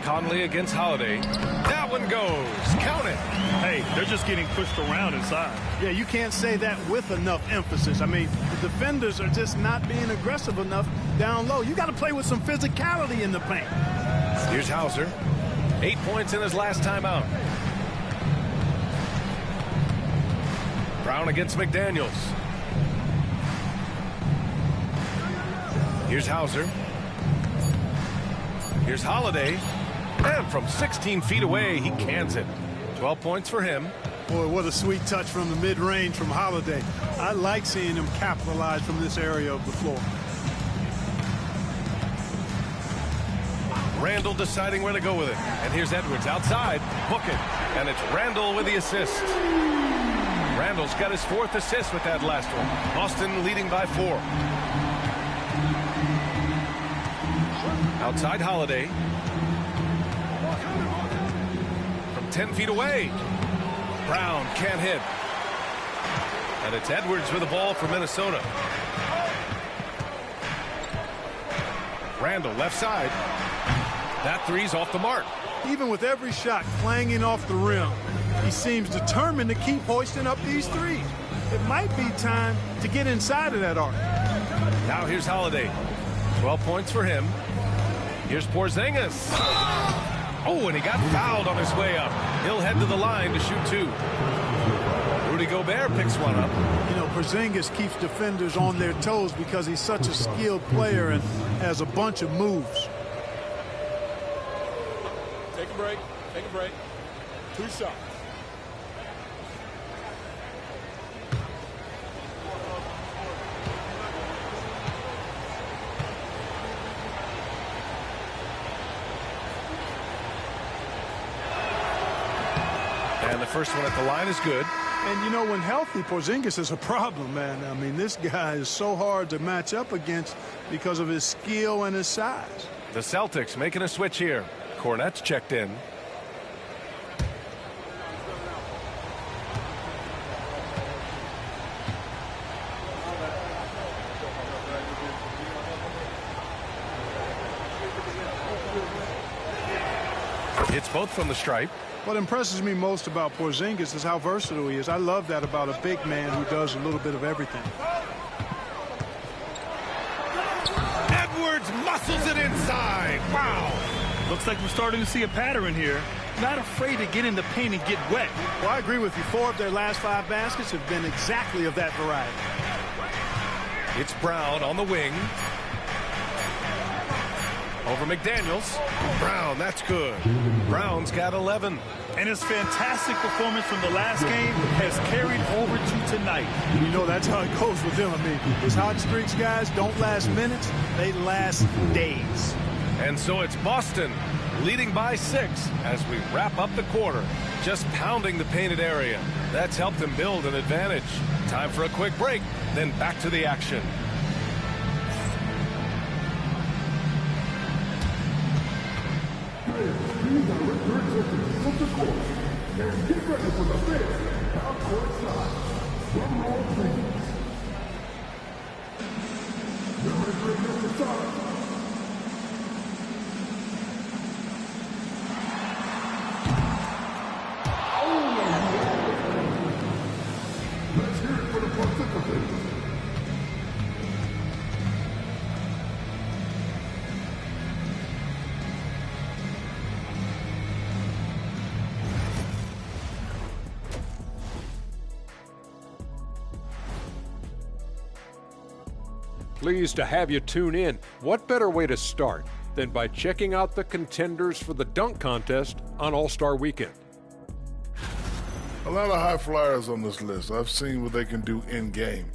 C: Conley against Holiday. That one goes. Count it.
D: Hey, they're just getting pushed around inside.
E: Yeah, you can't say that with enough emphasis. I mean, the defenders are just not being aggressive enough down low. You got to play with some physicality in the paint.
C: Here's Hauser. 8 points in his last time out. Brown against McDaniels. Here's Hauser. Here's Holiday. And from 16 feet away, he cans it. 12 points for him.
E: Boy, what a sweet touch from the mid-range from Holiday. I like seeing him capitalize from this area of the floor.
C: Randall deciding where to go with it. And here's Edwards outside. Book it. And it's Randall with the assist. Randall's got his 4th assist with that last one. Boston leading by 4. Outside Holiday. From 10 feet away. Brown can't hit. And it's Edwards with the ball for Minnesota. Randall left side. That 3's off the mark.
E: Even with every shot clanging off the rim, he seems determined to keep hoisting up these 3s. It might be time to get inside of that arc.
C: Now here's Holiday. 12 points for him. Here's Porzingis. Oh, and he got fouled on his way up. He'll head to the line to shoot 2. Rudy Gobert picks one up.
E: You know, Porzingis keeps defenders on their toes because he's such a skilled player and has a bunch of moves.
B: Take a break. Take a break. 2 shots.
C: And the first one at the line is good.
E: And, you know, when healthy, Porzingis is a problem, man. I mean, this guy is so hard to match up against because of his skill and his size.
C: The Celtics making a switch here. Cornette's checked in. Hits both from the stripe.
E: What impresses me most about Porzingis is how versatile he is. I love that about a big man who does a little bit of everything.
C: Edwards muscles it inside. Wow.
D: Looks like we're starting to see a pattern here. Not afraid to get in the paint and get wet.
E: Well, I agree with you. 4 of their last 5 baskets have been exactly of that variety.
C: It's Brown on the wing. Over McDaniels. Brown, that's good. Brown's got 11.
D: And his fantastic performance from the last game has carried over to tonight.
E: You know, that's how it goes with him. I mean, his hot streaks, guys, don't last minutes. They last days.
C: And so it's Boston leading by 6 as we wrap up the quarter. Just pounding the painted area. That's helped them build an advantage. Time for a quick break, then back to the action.
B: Let's hear it for the participants.
H: Pleased to have you tune in. What better way to start than by checking out the contenders for the dunk contest on All-Star Weekend?
I: A lot of high flyers on this list. I've seen what they can do in-game.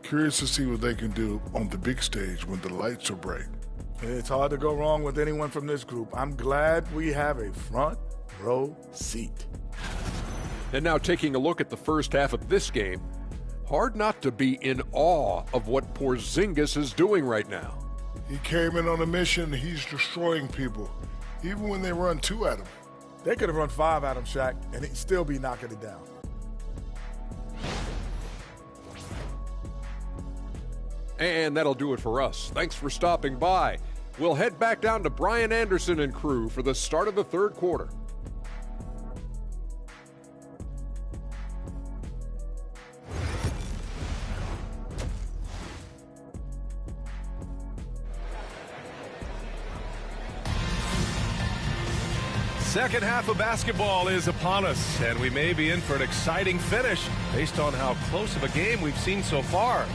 I: Curious to see what they can do on the big stage when the lights are bright.
J: It's hard to go wrong with anyone from this group. I'm glad we have a front row seat.
H: And now taking a look at the first half of this game, hard not to be in awe of what Porzingis is doing right now.
I: He came in on a mission. He's destroying people, even when they run 2 at him.
J: They could have run 5 at him, Shaq, and he'd still be knocking it down.
H: And that'll do it for us. Thanks for stopping by. We'll head back down to Brian Anderson and crew for the start of the third quarter.
C: Second half of basketball is upon us, and we may be in for an exciting finish based on how close of a game we've seen so far.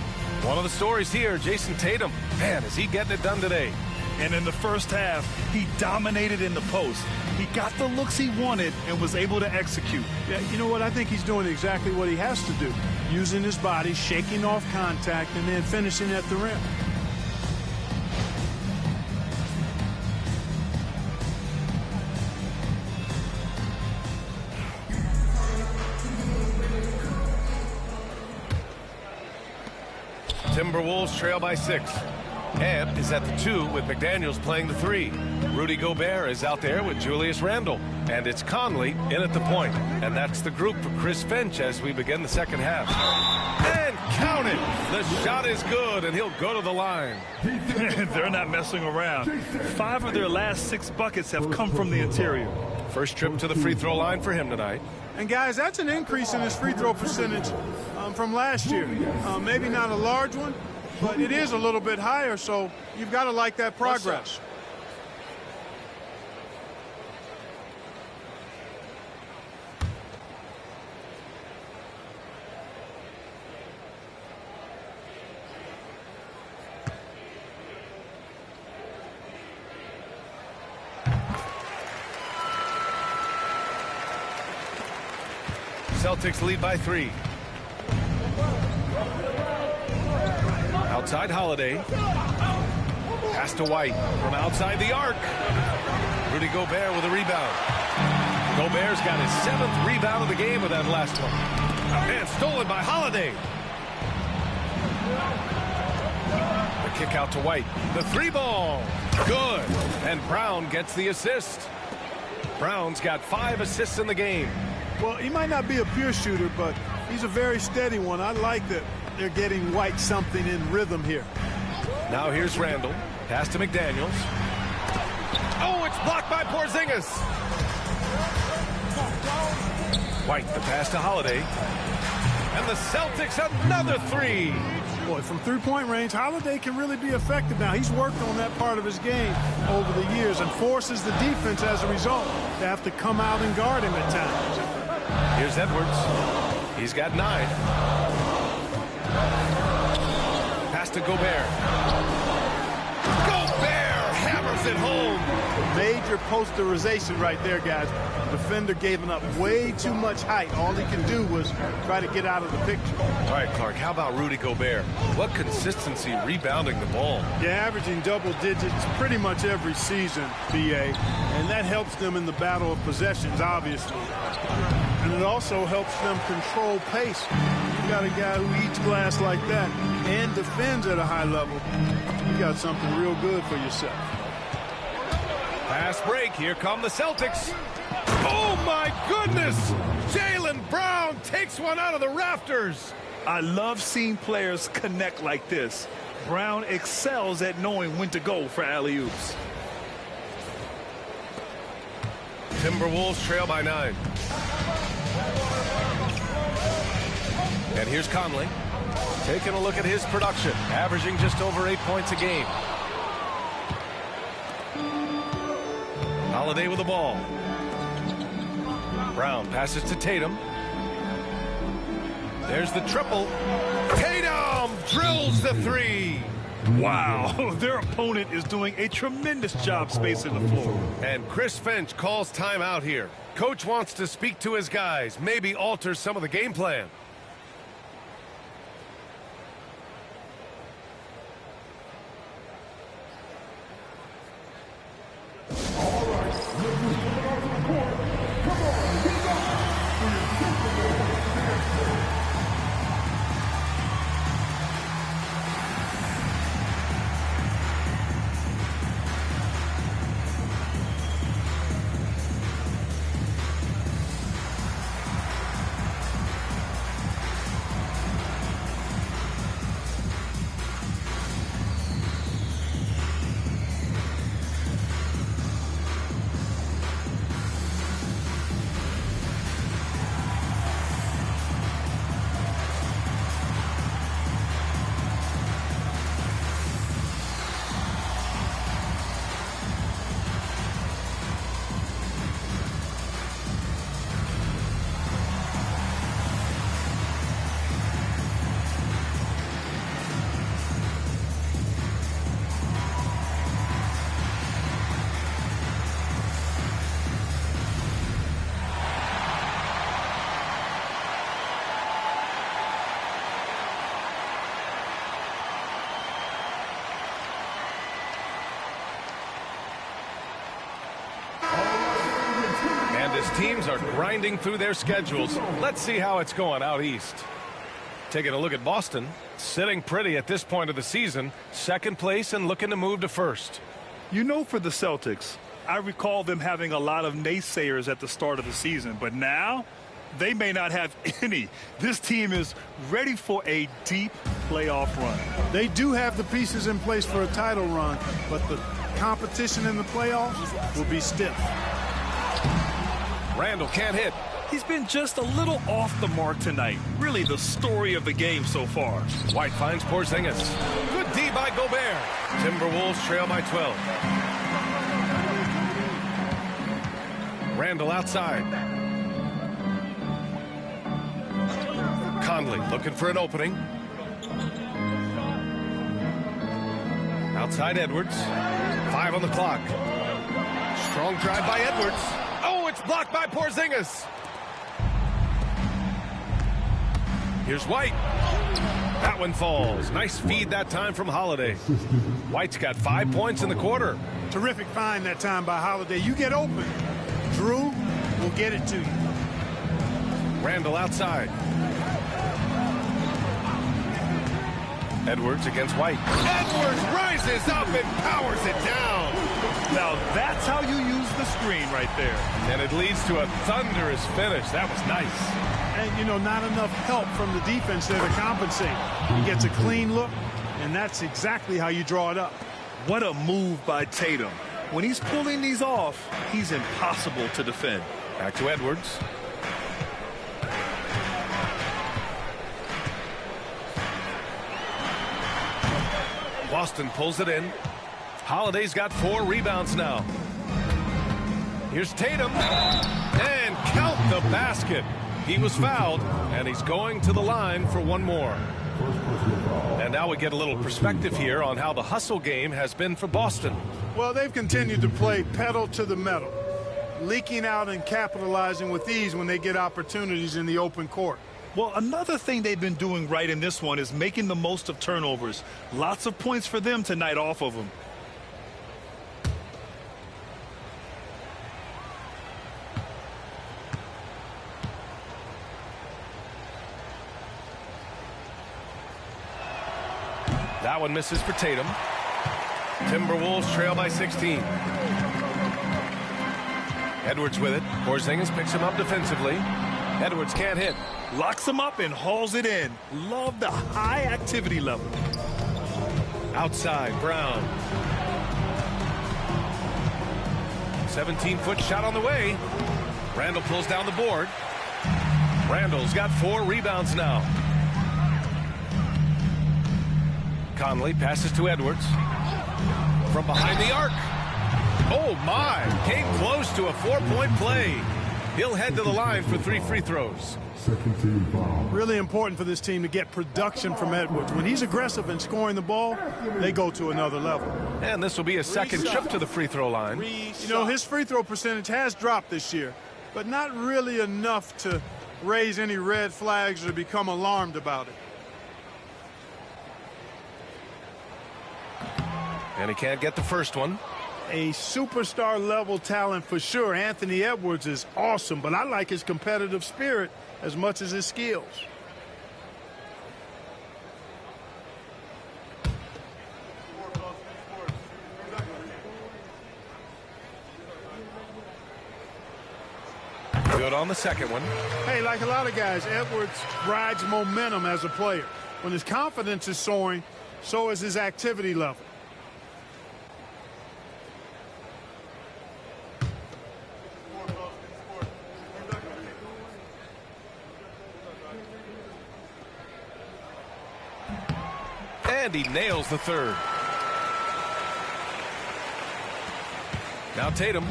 C: One of the stories here, Jason Tatum. Man, is he getting it done today?
D: And in the first half, he dominated in the post. He got the looks he wanted and was able to execute.
E: Yeah, you know what? I think he's doing exactly what he has to do. Using his body, shaking off contact, and then finishing at the rim.
C: Timberwolves trail by 6. Ant is at the 2 with McDaniels playing the 3. Rudy Gobert is out there with Julius Randle. And it's Conley in at the point. And that's the group for Chris Finch as we begin the second half. And count it! The shot is good, and he'll go to the line.
D: They're not messing around. 5 of their last 6 buckets have come from the interior.
C: First trip to the free throw line for him tonight.
E: And guys, that's an increase in his free throw percentage from last year. Maybe not a large one, but it is a little bit higher, so you've got to like that progress.
C: Celtics lead by 3. Outside Holiday. Pass to White from outside the arc. Rudy Gobert with a rebound. Gobert's got his 7th rebound of the game with that last one. And stolen by Holiday. The kick out to White. The 3-ball. Good. And Brown gets the assist. Brown's got 5 assists in the game.
E: Well, he might not be a pure shooter, but he's a very steady one. I like that they're getting White something in rhythm here.
C: Now here's Randle. Pass to McDaniels. Oh, it's blocked by Porzingis. White, the pass to Holiday. And the Celtics another 3.
E: Boy, from three-point range, Holiday can really be effective now. He's worked on that part of his game over the years and forces the defense as a result to have to come out and guard him at times.
C: Here's Edwards. He's got 9. Pass to Gobert. Gobert hammers it home.
E: Major posterization right there, guys. The defender gave up way too much height. All he could do was try to get out of the picture.
C: All right, Clark, how about Rudy Gobert? What consistency rebounding the ball.
E: Yeah, averaging double digits pretty much every season, BA. And that helps them in the battle of possessions, obviously. And it also helps them control pace. You got a guy who eats glass like that and defends at a high level. You got something real good for yourself.
C: Pass break. Here come the Celtics. Oh, my goodness. Jaylen Brown takes one out of the rafters.
D: I love seeing players connect like this. Brown excels at knowing when to go for alley-oops.
C: Timberwolves trail by 9. And here's Conley. Taking a look at his production, averaging just over 8 points a game. Holiday with the ball. Brown passes to Tatum. There's the triple. Tatum drills the 3.
D: Wow, their opponent is doing a tremendous job spacing the floor.
C: And Chris Finch calls timeout here. Coach wants to speak to his guys, maybe alter some of the game plan. Teams are grinding through their schedules. Let's see how it's going out east. Taking a look at Boston, sitting pretty at this point of the season, second place and looking to move to first.
D: You know, for the Celtics, I recall them having a lot of naysayers at the start of the season, but now they may not have any. This team is ready for a deep playoff run.
E: They do have the pieces in place for a title run, but the competition in the playoffs will be stiff.
C: Randall can't hit.
D: He's been just a little off the mark tonight. Really the story of the game so far.
C: White finds Porzingis. Good D by Gobert. Timberwolves trail by 12. Randall outside. Conley looking for an opening. Outside Edwards. 5 on the clock. Strong drive by Edwards. Oh, it's blocked by Porzingis. Here's White. That one falls. Nice feed that time from Holiday. White's got 5 points in the quarter.
E: Terrific find that time by Holiday. You get open. Drew will get it to you.
C: Randall outside. Edwards against White. Edwards rises up and powers it down.
D: Now that's how you use the screen right there.
C: And it leads to a thunderous finish. That was nice.
E: And, you know, not enough help from the defense there to compensate. He gets a clean look, and that's exactly how you draw it up.
D: What a move by Tatum. When he's pulling these off, he's impossible to defend.
C: Back to Edwards. Boston pulls it in. Holiday's got 4 rebounds now. Here's Tatum. And count the basket. He was fouled, and he's going to the line for one more. And now we get a little perspective here on how the hustle game has been for Boston.
E: Well, they've continued to play pedal to the metal, leaking out and capitalizing with ease when they get opportunities in the open court.
D: Well, another thing they've been doing right in this one is making the most of turnovers. Lots of points for them tonight off of them.
C: That one misses for Tatum. Timberwolves trail by 16. Edwards with it. Porzingis picks him up defensively. Edwards can't hit.
D: Locks him up and hauls it in. Love the high activity level.
C: Outside, Brown. 17-foot shot on the way. Randall pulls down the board. Randall's got 4 rebounds now. Conley passes to Edwards. From behind the arc. Oh, my. Came close to a 4-point play. He'll head to the line for 3 free throws.
B: Second team foul.
E: Really important for this team to get production from Edwards. When he's aggressive in scoring the ball, they go to another level.
C: And this will be a second trip to the free throw line.
E: You know, his free throw percentage has dropped this year, but not really enough to raise any red flags or become alarmed about it.
C: And he can't get the first one.
E: A superstar level talent for sure. Anthony Edwards is awesome, but I like his competitive spirit as much as his skills.
C: Good on the second one.
E: Hey, like a lot of guys, Edwards rides momentum as a player. When his confidence is soaring, so is his activity level.
C: And he nails the third. Now Tatum,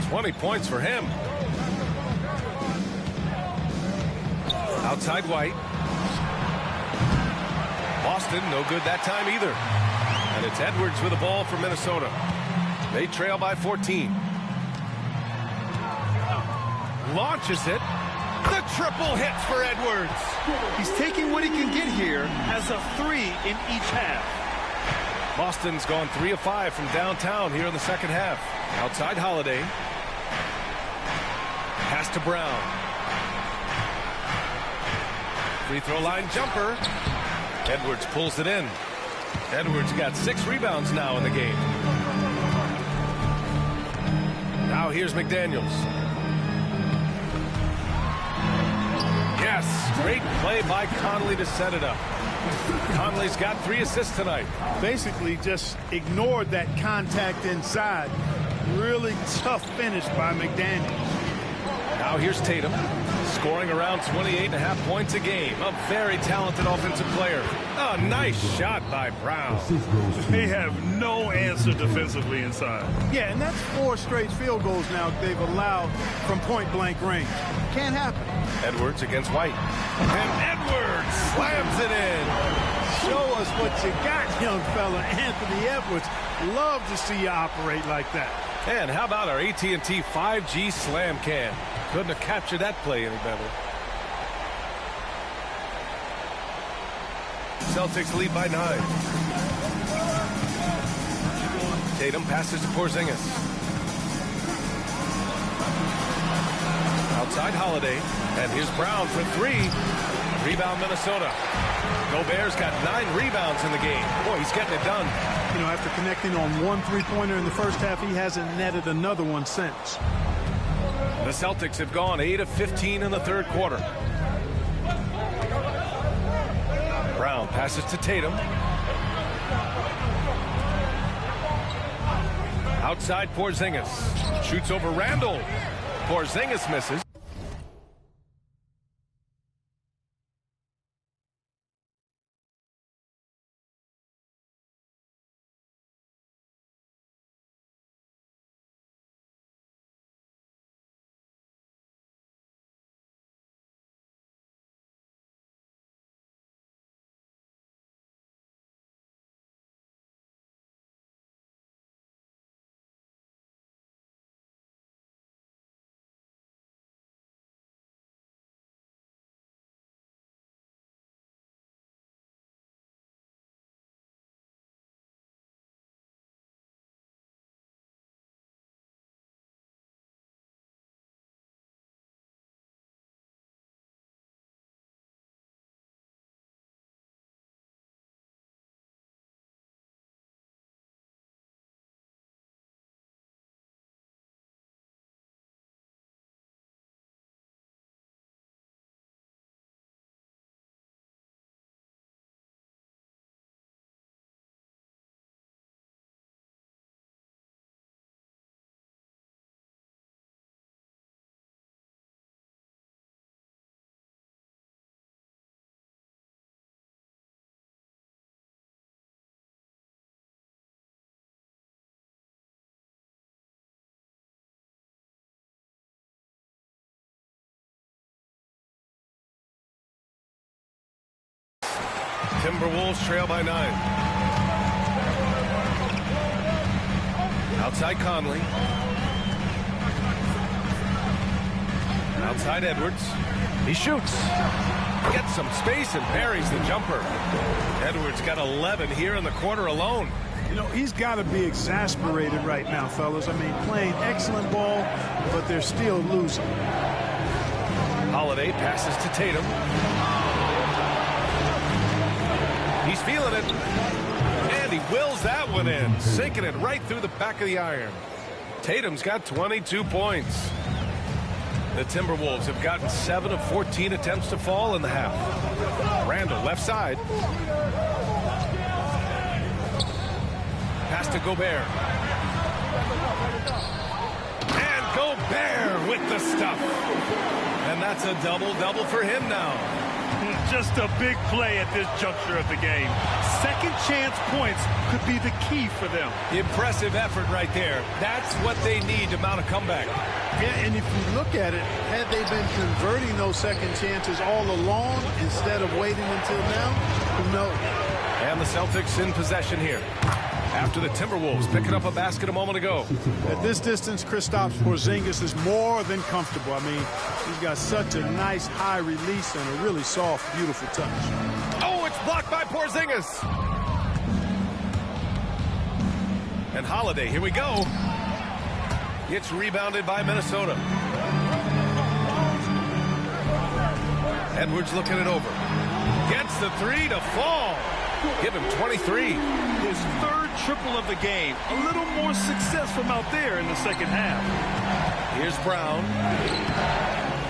C: 20 points for him. Outside White. Boston, no good that time either. And it's Edwards with the ball for Minnesota. They trail by 14. Launches it. The triple hits for Edwards.
D: He's taking what he can get here as a 3 in each half.
C: Boston's gone 3 of 5 from downtown here in the second half. Outside Holiday. Pass to Brown. Free throw line jumper. Edwards pulls it in. Edwards got 6 rebounds now in the game. Now here's McDaniels. Yes, great play by Conley to set it up. Conley's got 3 assists tonight.
E: Basically just ignored that contact inside. Really tough finish by McDaniels.
C: Now here's Tatum, scoring around 28.5 points a game. A very talented offensive player. A nice shot by Brown.
D: They have no answer defensively inside.
E: Yeah, and that's 4 straight field goals now they've allowed from point-blank range. Can't happen.
C: Edwards against White. And Edwards slams it in.
E: Show us what you got, young fella. Anthony Edwards. Love to see you operate like that.
C: And how about our AT&T 5G slam cam? Couldn't have captured that play any better. Celtics lead by 9. Tatum passes to Porzingis. Outside Holiday. And here's Brown for 3. Rebound Minnesota. Gobert's got 9 rebounds in the game. Boy, he's getting it done.
E: You know, after connecting on 1 3-pointer in the first half, he hasn't netted another one since.
C: The Celtics have gone 8 of 15 in the third quarter. Brown passes to Tatum. Outside Porzingis. Shoots over Randall. Porzingis misses. Timberwolves trail by 9. Outside Conley. Outside Edwards. He shoots. Gets some space and parries the jumper. Edwards got 11 here in the quarter alone.
E: You know, he's got to be exasperated right now, fellas. I mean, playing excellent ball, but they're still losing.
C: Holiday passes to Tatum. He's feeling it. And he wills that one in, sinking it right through the back of the iron. Tatum's got 22 points. The Timberwolves have gotten 7 of 14 attempts to fall in the half. Randall, left side. Pass to Gobert. And Gobert with the stuff. And that's a double-double for him now.
D: Just a big play at this juncture of the game. Second chance points could be the key for them.
C: Impressive effort right there. That's what they need to mount a comeback.
E: Yeah, and if you look at it, had they been converting those second chances all along instead of waiting until now, who knows?
C: And the Celtics in possession here. After the Timberwolves picking up a basket a moment ago.
E: At this distance, Kristaps Porzingis is more than comfortable. I mean, he's got such a nice high release and a really soft, beautiful touch.
C: Oh, it's blocked by Porzingis. And Holiday, here we go. It's rebounded by Minnesota. Edwards looking it over. Gets the three to fall. Give him 23.
D: His third triple of the game. A little more success from out there in the second half.
C: Here's Brown.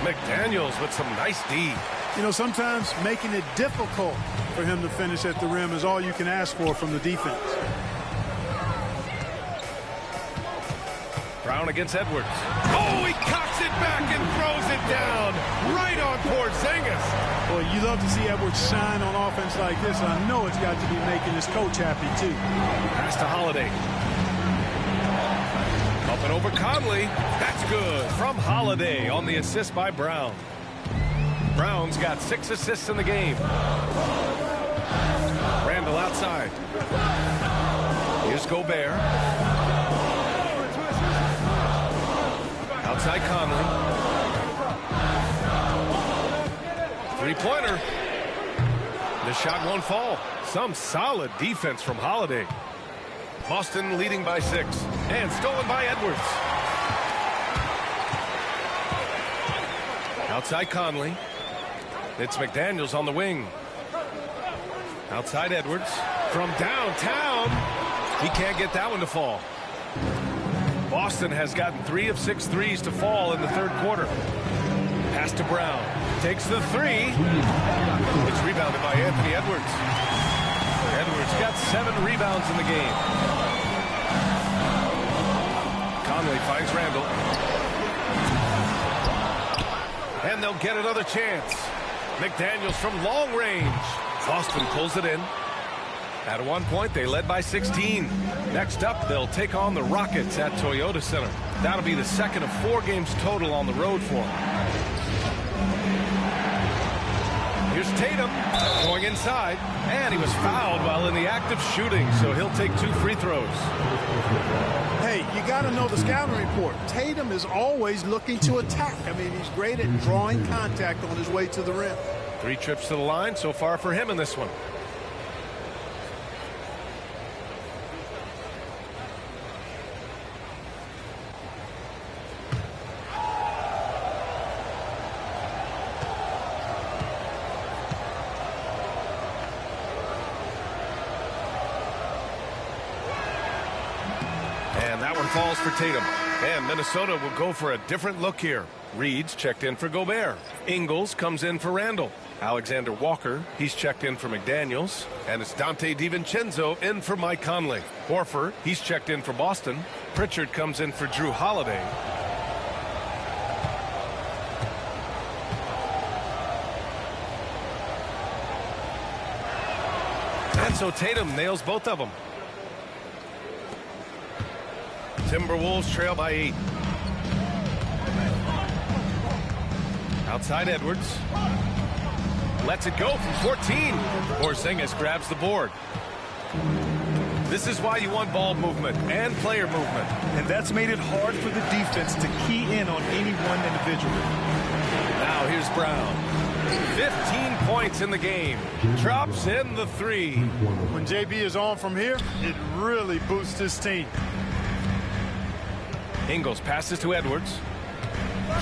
C: McDaniels with some nice D.
E: You know, sometimes making it difficult for him to finish at the rim is all you can ask for from the defense.
C: Brown against Edwards. Oh, he cocks it back and throws it down. Right on Porzingis.
E: Boy, you love to see Edwards shine on offense like this. I know it's got to be making his coach happy, too.
C: Pass to Holiday. Up and over Conley. That's good from Holiday on the assist by Brown. Brown's got 6 assists in the game. Randall outside. Here's Gobert. Outside Conley. Three-pointer. The shot won't fall. Some solid defense from Holiday. Boston leading by 6. And stolen by Edwards. Outside Conley. It's McDaniels on the wing. Outside Edwards. From downtown. He can't get that one to fall. Boston has gotten 3 of 6 threes to fall in the third quarter. Pass to Brown. Takes the 3. It's rebounded by Anthony Edwards. Edwards got 7 rebounds in the game. Conley finds Randall. And they'll get another chance. McDaniels from long range. Boston pulls it in. At one point, they led by 16. Next up, they'll take on the Rockets at Toyota Center. That'll be the second of 4 games total on the road for them. Here's Tatum going inside, and he was fouled while in the act of shooting, so he'll take 2 free throws.
E: Hey, you got to know the scouting report. Tatum is always looking to attack. I mean, he's great at drawing contact on his way to the rim.
C: 3 trips to the line so far for him in this one. And that one falls for Tatum. And Minnesota will go for a different look here. Reed's checked in for Gobert. Ingles comes in for Randall. Alexander Walker, he's checked in for McDaniels. And it's Dante DiVincenzo in for Mike Conley. Horford, he's checked in for Boston. Pritchard comes in for Drew Holiday. And so Tatum nails both of them. Timberwolves trail by 8. Outside Edwards. Lets it go from 14. Porzingis grabs the board. This is why you want ball movement and player movement.
D: And that's made it hard for the defense to key in on any one individual.
C: Now here's Brown. 15 points in the game. Drops in the 3.
E: When JB is on from here, it really boosts his team.
C: Ingles passes to Edwards.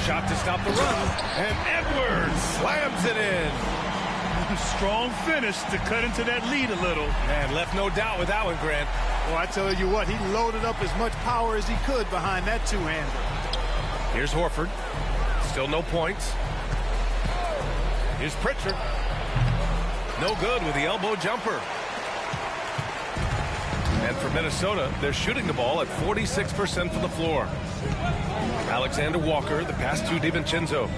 C: Shot to stop the run. And Edwards slams it in.
D: Strong finish to cut into that lead a little.
C: And left no doubt with that one, Grant.
E: Well, I tell you what, he loaded up as much power as he could behind that two-hander.
C: Here's Horford. Still no points. Here's Pritchard. No good with the elbow jumper. And for Minnesota, they're shooting the ball at 46% from the floor. Alexander Walker, the pass to DiVincenzo.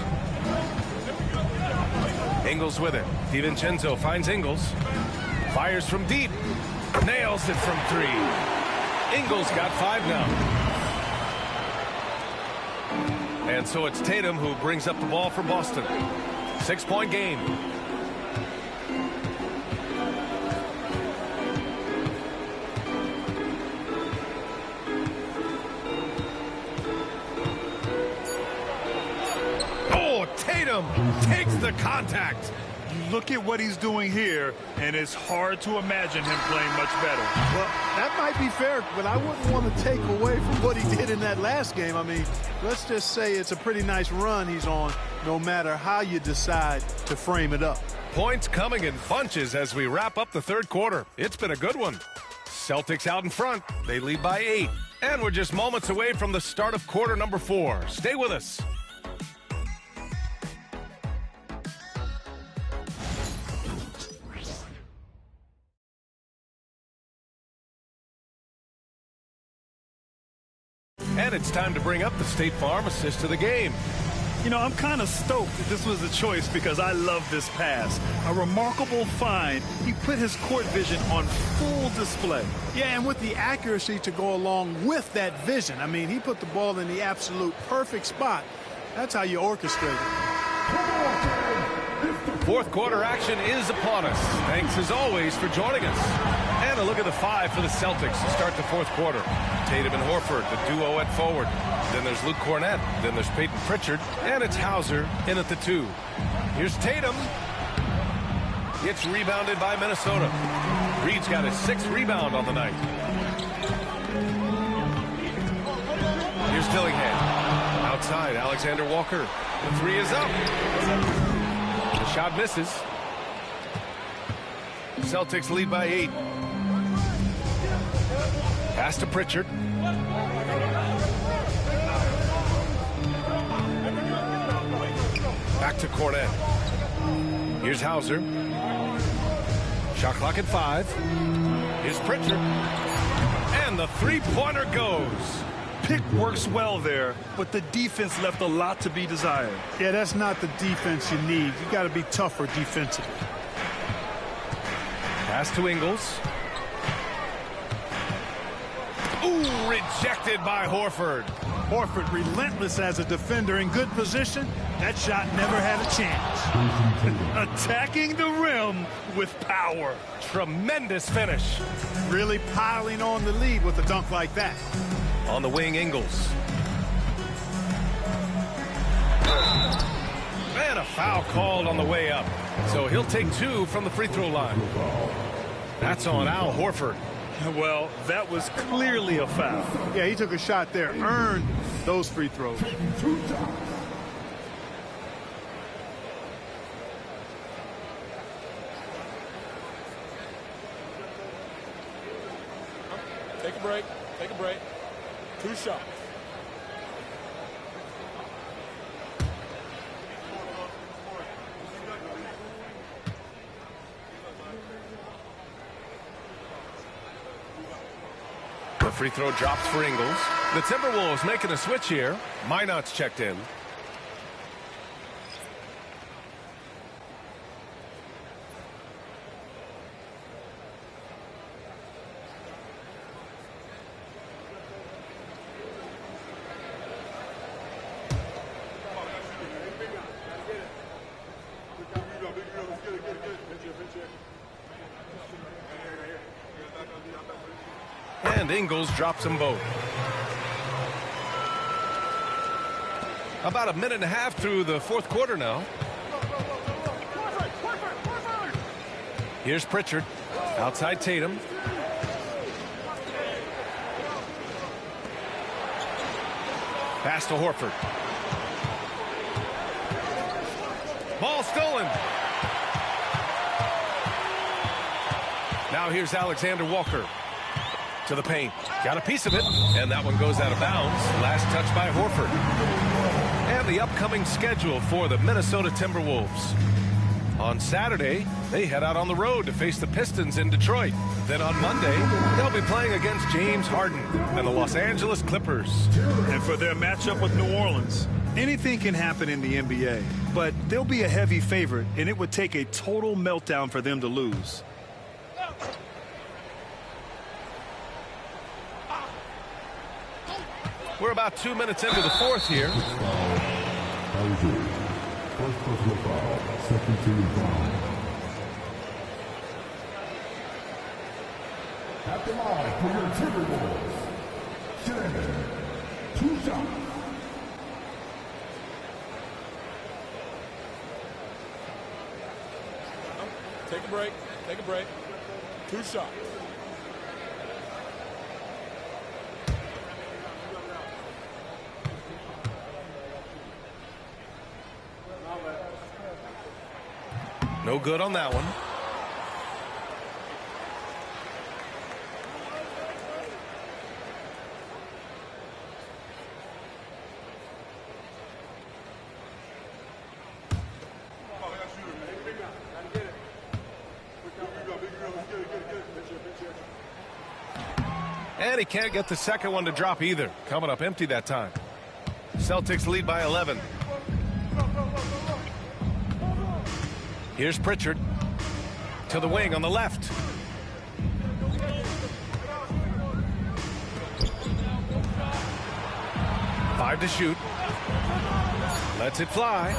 C: Ingles with it. DiVincenzo finds Ingles. Fires from deep. Nails it from 3. Ingles got 5 now. And so it's Tatum who brings up the ball for Boston. 6-point game. Oh, Tatum takes the contact.
D: You look at what he's doing here, and it's hard to imagine him playing much better.
E: Well, that might be fair, but I wouldn't want to take away from what he did in that last game. I mean, let's just say it's a pretty nice run he's on, no matter how you decide to frame it up.
C: Points coming in bunches as we wrap up the third quarter. It's been a good one. Celtics out in front. They lead by 8. And we're just moments away from the start of quarter number 4. Stay with us. And it's time to bring up the State Farm assist of the game.
D: You know, I'm kind of stoked that this was a choice because I love this pass. A remarkable find. He put his court vision on full display.
E: Yeah, and with the accuracy to go along with that vision. I mean, he put the ball in the absolute perfect spot. That's how you orchestrate it.
C: Fourth quarter action is upon us. Thanks as always for joining us. And a look at the 5 for the Celtics to start the fourth quarter. Tatum and Horford, the duo at forward. Then there's Luke Cornett. Then there's Peyton Pritchard. And it's Hauser in at the 2. Here's Tatum. It's rebounded by Minnesota. Reed's got his 6th rebound on the night. Here's Dillingham. Outside, Alexander Walker. The 3 is up. The shot misses. Celtics lead by 8. Pass to Pritchard. Back to Cornett. Here's Hauser. Shot clock at 5. Here's Pritchard. And the three-pointer goes.
D: Pick works well there, but the defense left a lot to be desired.
E: Yeah, that's not the defense you need. You got to be tougher defensively.
C: Pass to Ingles. Ooh, rejected by Horford.
E: Horford relentless as a defender in good position. That shot never had a chance.
D: Attacking the rim with power.
C: Tremendous finish.
E: Really piling on the lead with a dunk like that.
C: On the wing, Ingles. And a foul called on the way up. So he'll take 2 from the free throw line. That's on Al Horford.
D: Well, that was clearly a foul.
E: Yeah, he took a shot there, earned those free throws.
B: Take a break. Take a break. 2 shots.
C: The free throw drops for Ingles. The Timberwolves making a switch here. Minot's checked in. And Ingles drops them both. About a minute and a half through the fourth quarter now. Here's Pritchard. Outside Tatum. Pass to Horford. Ball stolen. Now here's Alexander Walker. To the paint. Got a piece of it. And that one goes out of bounds. Last touch by Horford. And the upcoming schedule for the Minnesota Timberwolves. On Saturday, they head out on the road to face the Pistons in Detroit. Then on Monday, they'll be playing against James Harden and the Los Angeles Clippers.
D: And for their matchup with New Orleans, anything can happen in the NBA, but they'll be a heavy favorite, and it would take a total meltdown for them to lose.
C: We're about 2 minutes into the fourth here.
B: First personal foul, second team foul. At the line for your Timberwolves, Shannon, 2 shots.
K: Take a break. Take a break. 2 shots.
C: No good on that one. And he can't get the second one to drop either. Coming up empty that time. Celtics lead by 11. Here's Pritchard to the wing on the left. Five to shoot. Lets it fly.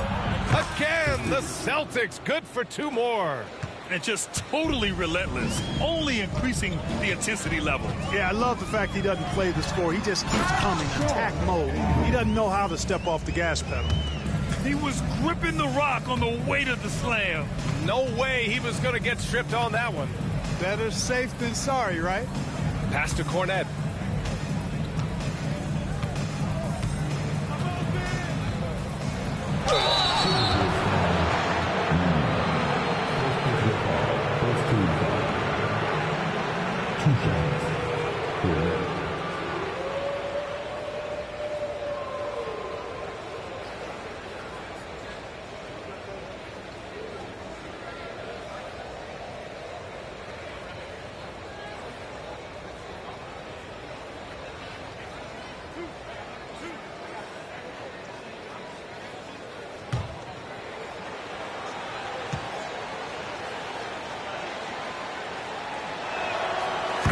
C: Again, the Celtics good for 2 more.
D: And just totally relentless, only increasing the intensity level.
E: Yeah, I love the fact he doesn't play the score. He just keeps coming, attack mode. He doesn't know how to step off the gas pedal.
D: He was gripping the rock on the way to the slam.
C: No way he was going to get stripped on that one.
E: Better safe than sorry, right?
C: Pass to Cornette.
B: First team foul. 2 shots.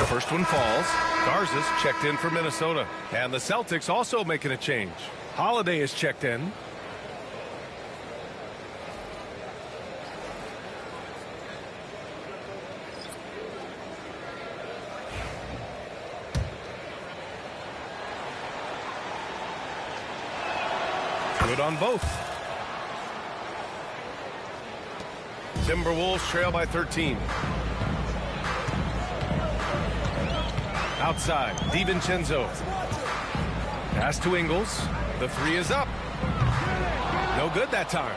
C: First one falls. Garza's checked in for Minnesota. And the Celtics also making a change. Holiday is checked in. Good on both. Timberwolves trail by 13. Outside, DiVincenzo. Pass to Ingles. The 3 is up. No good that time.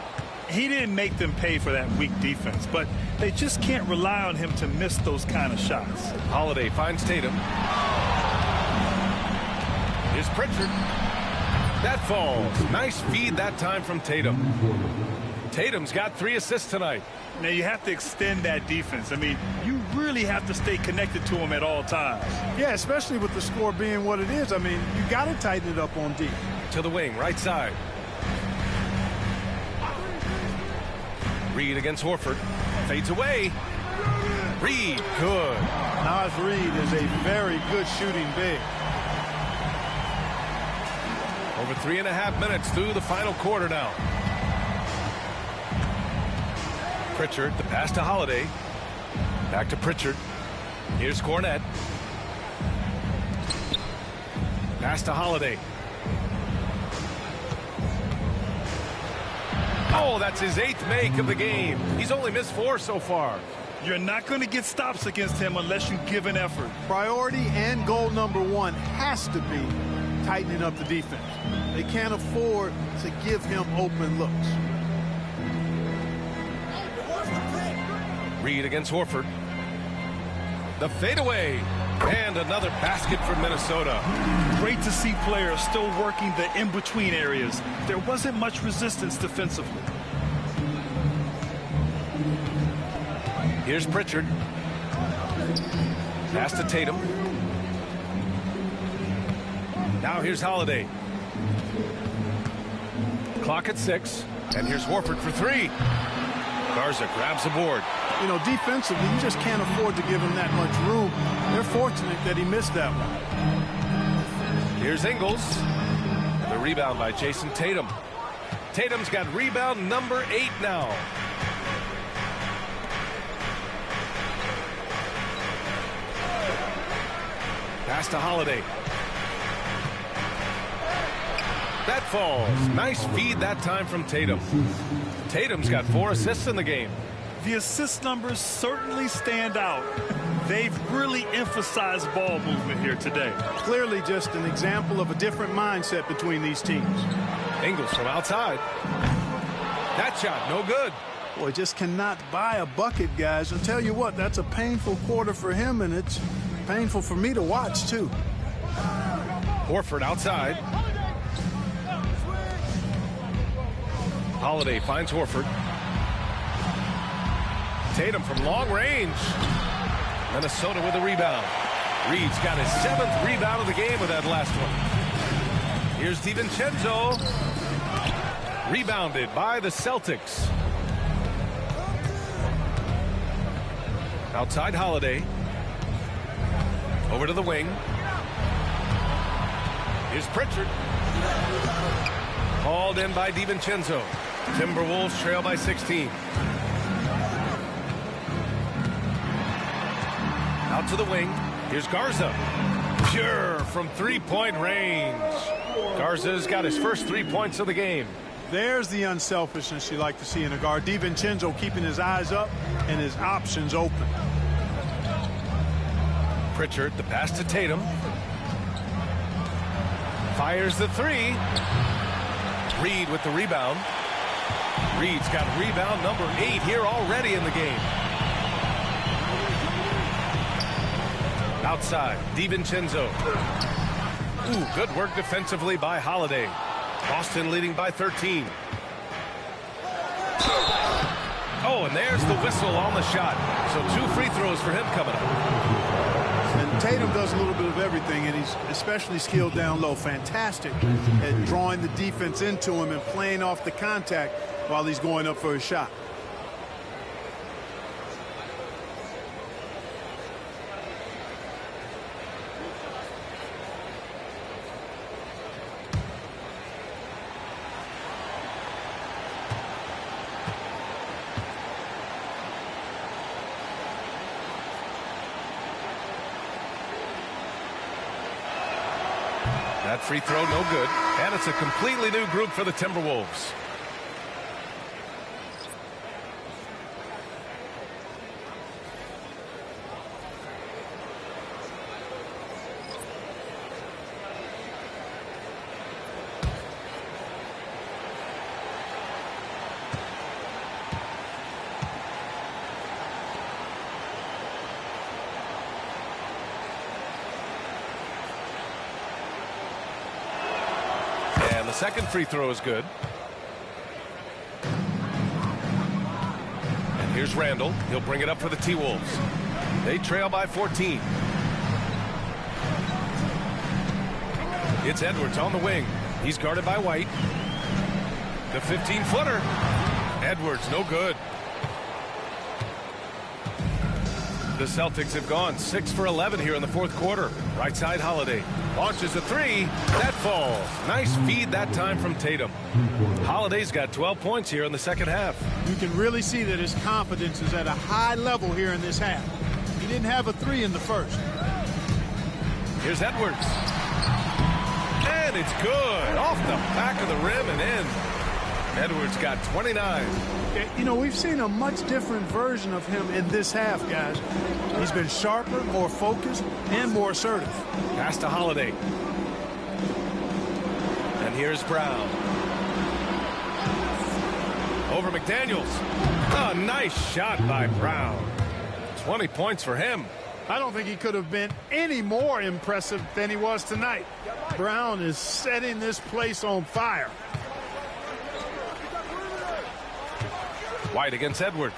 D: He didn't make them pay for that weak defense, but they just can't rely on him to miss those kind of shots.
C: Holiday finds Tatum. Here's Pritchard. That falls. Nice feed that time from Tatum. Tatum's got 3 assists tonight.
D: Now you have to extend that defense. I mean, you really have to stay connected to him at all times.
E: Yeah, especially with the score being what it is. I mean, you got to tighten it up on D.
C: To the wing, right side. Reed against Horford. Fades away. Reed, good.
E: Naz Reed is a very good shooting big.
C: Over 3.5 minutes through the final quarter now. Pritchard, the pass to Holiday. Back to Pritchard. Here's Cornette. Pass to Holiday. Oh, that's his 8th make of the game. He's only missed 4 so far.
D: You're not going to get stops against him unless you give an effort.
E: Priority and goal number 1 has to be tightening up the defense. They can't afford to give him open looks.
C: Reed against Horford. The fadeaway. And another basket for Minnesota.
D: Great to see players still working the in-between areas. There wasn't much resistance defensively.
C: Here's Pritchard. Pass to Tatum. Now here's Holiday. Clock at 6. And here's Horford for 3. Garza grabs the board.
E: You know, defensively, you just can't afford to give him that much room. They're fortunate that he missed that one.
C: Here's Ingles. And the rebound by Jason Tatum. Tatum's got rebound number 8 now. Pass to Holiday. That falls. Nice feed that time from Tatum. Tatum's got 4 assists in the game.
D: The assist numbers certainly stand out. They've really emphasized ball movement here today.
E: Clearly just an example of a different mindset between these teams.
C: Ingles from outside. That shot, no good.
E: Boy, just cannot buy a bucket, guys. I'll tell you what, that's a painful quarter for him, and it's painful for me to watch, too.
C: Horford outside. Holiday finds Horford. Tatum from long range. Minnesota with a rebound. Reed's got his 7th rebound of the game with that last one. Here's DiVincenzo. Rebounded by the Celtics. Outside Holiday. Over to the wing. Here's Pritchard. Hauled in by DiVincenzo. Timberwolves trail by 16. Out to the wing. Here's Garza. Pure from 3-point range. Garza's got his first 3 points of the game.
E: There's the unselfishness you like to see in a guard. DiVincenzo keeping his eyes up and his options open.
C: Pritchard, the pass to Tatum. Fires the 3. Reed with the rebound. Reed's got rebound number 8 here already in the game. Outside, DiVincenzo. Ooh, good work defensively by Holiday. Boston leading by 13. Oh, and there's the whistle on the shot. So 2 free throws for him coming up.
E: And Tatum does a little bit of everything, and he's especially skilled down low. Fantastic at drawing the defense into him and playing off the contact while he's going up for a shot.
C: That free throw, no good. And it's a completely new group for the Timberwolves. The second free throw is good. And here's Randall. He'll bring it up for the T-Wolves. They trail by 14. It's Edwards on the wing. He's guarded by White. The 15-footer. Edwards, no good. The Celtics have gone 6 for 11 here in the 4th quarter. Right side, Holiday. Launches a 3. That falls. Nice feed that time from Tatum. Holiday's got 12 points here in the second half.
E: You can really see that his confidence is at a high level here in this half. He didn't have a three in the first.
C: Here's Edwards. And it's good. Off the back of the rim and in. Edwards got 29.
E: You know, we've seen a much different version of him in this half, guys. He's been sharper, more focused, and more assertive.
C: Pass to Holiday. And here's Brown. Over McDaniels. A nice shot by Brown. 20 points for him.
E: I don't think he could have been any more impressive than he was tonight. Brown is setting this place on fire.
C: White against Edwards.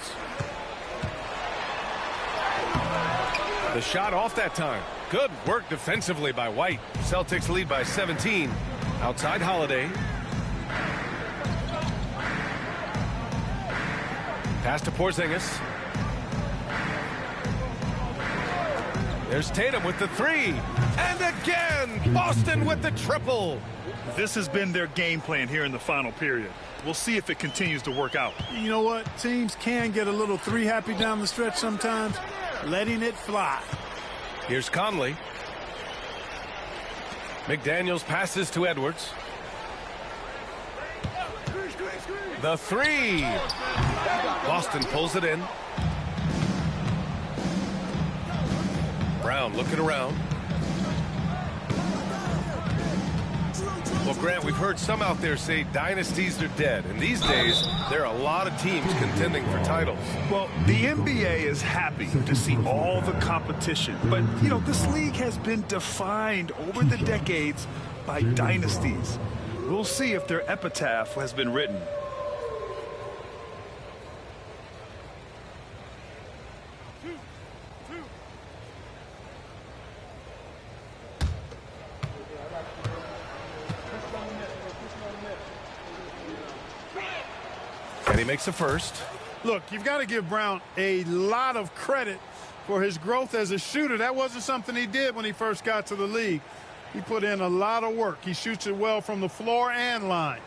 C: The shot off that time. Good work defensively by White. Celtics lead by 17. Outside Holiday. Pass to Porzingis. There's Tatum with the three. And again, Boston with the triple.
D: This has been their game plan here in the final period. We'll see if it continues to work out.
E: You know what? Teams can get a little three happy down the stretch sometimes. Letting it fly.
C: Here's Conley. McDaniels passes to Edwards. The three. Boston pulls it in. Brown looking around. Well, Grant, we've heard some out there say dynasties are dead. And these days, there are a lot of teams contending for titles.
D: Well, the NBA is happy to see all the competition. But, you know, this league has been defined over the decades by dynasties. We'll see if their epitaph has been written.
C: He makes a first.
E: Look, you've got to give Brown a lot of credit for his growth as a shooter. That wasn't something he did when he first got to the league. He put in a lot of work. He shoots it well from the floor and line.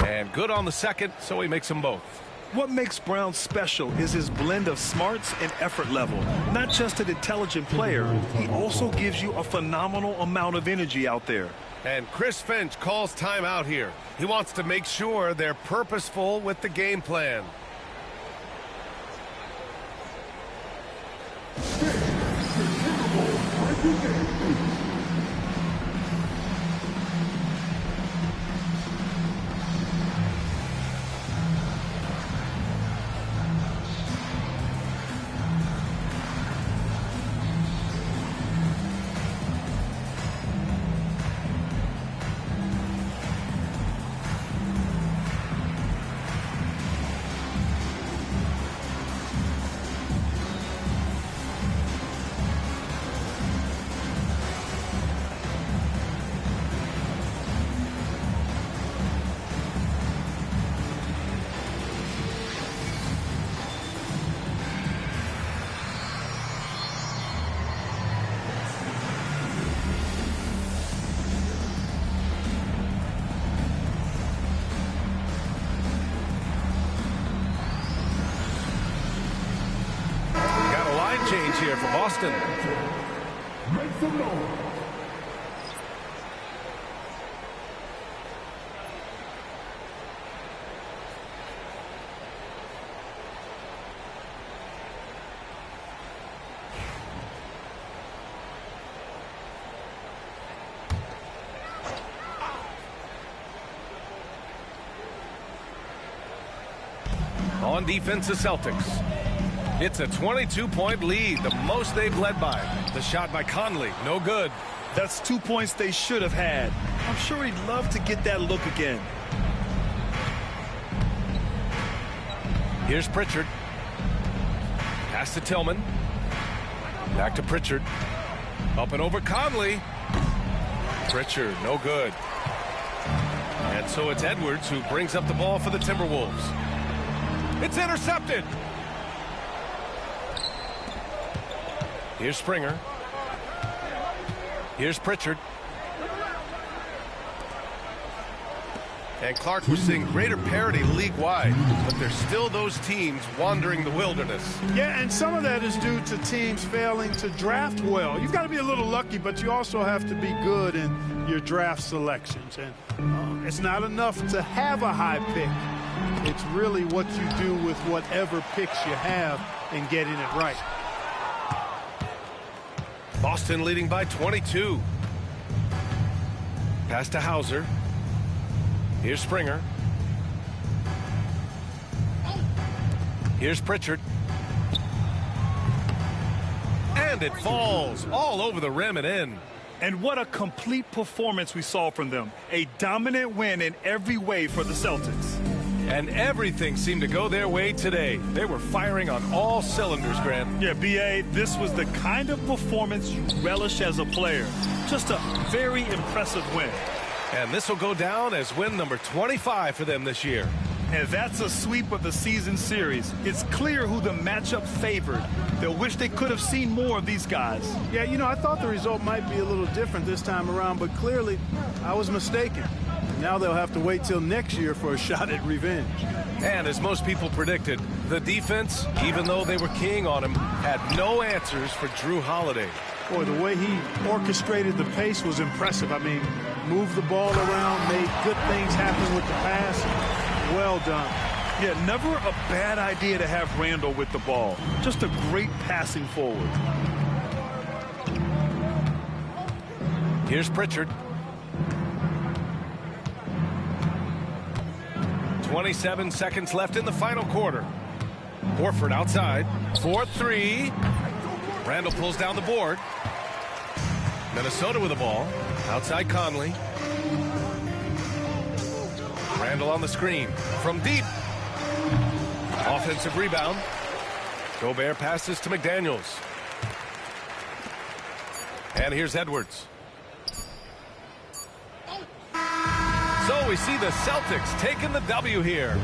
C: And good on the second, so he makes them both.
D: What makes Brown special is his blend of smarts and effort level. Not just an intelligent player, he also gives you a phenomenal amount of energy out there.
C: And Chris Finch calls timeout here. He wants to make sure they're purposeful with the game plan. Change here for Boston.
B: Make some noise.
C: On defense, the Celtics. It's a 22-point lead, the most they've led by. The shot by Conley, no good.
D: That's 2 points they should have had. I'm sure he'd love to get that look again.
C: Here's Pritchard. Pass to Tillman. Back to Pritchard. Up and over Conley. Pritchard, no good. And so it's Edwards who brings up the ball for the Timberwolves. It's intercepted. Here's Springer. Here's Pritchard. And Clark, we're seeing greater parity league-wide, but there's still those teams wandering the wilderness.
E: Yeah, and some of that is due to teams failing to draft well. You've got to be a little lucky, but you also have to be good in your draft selections. And it's not enough to have a high pick. It's really what you do with whatever picks you have and getting it right.
C: Boston leading by 22. Pass to Hauser. Here's Springer. Here's Pritchard. And it falls all over the rim and in.
D: And what a complete performance we saw from them. A dominant win in every way for the Celtics.
C: And everything seemed to go their way today. They were firing on all cylinders, Grant.
D: Yeah, B.A., this was the kind of performance you relish as a player. Just a very impressive win.
C: And this will go down as win number 25 for them this year.
D: And that's a sweep of the season series. It's clear who the matchup favored. They'll wish they could have seen more of these guys.
E: Yeah, you know, I thought the result might be a little different this time around, but clearly I was mistaken. Now they'll have to wait till next year for a shot at revenge.
C: And as most people predicted, the defense, even though they were keying on him, had no answers for Drew Holiday.
E: Boy, the way he orchestrated the pace was impressive. I mean, moved the ball around, made good things happen with the pass. Well done.
D: Yeah, never a bad idea to have Randall with the ball. Just a great passing forward.
C: Here's Pritchard. 27 seconds left in the final quarter. Horford outside. 4-3. Randall pulls down the board. Minnesota with the ball. Outside Conley. Randall on the screen. From deep. Offensive rebound. Gobert passes to McDaniels. And here's Edwards. So we see the Celtics taking the W here.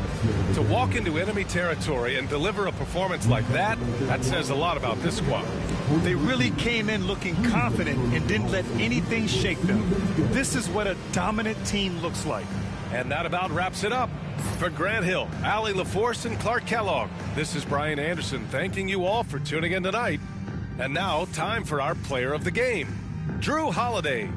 C: To walk into enemy territory and deliver a performance like that, that says a lot about this squad.
D: They really came in looking confident and didn't let anything shake them. This is what a dominant team looks like.
C: And that about wraps it up. For Grant Hill, Allie LaForce, and Clark Kellogg, this is Brian Anderson thanking you all for tuning in tonight. And now, time for our player of the game, Drew Holiday.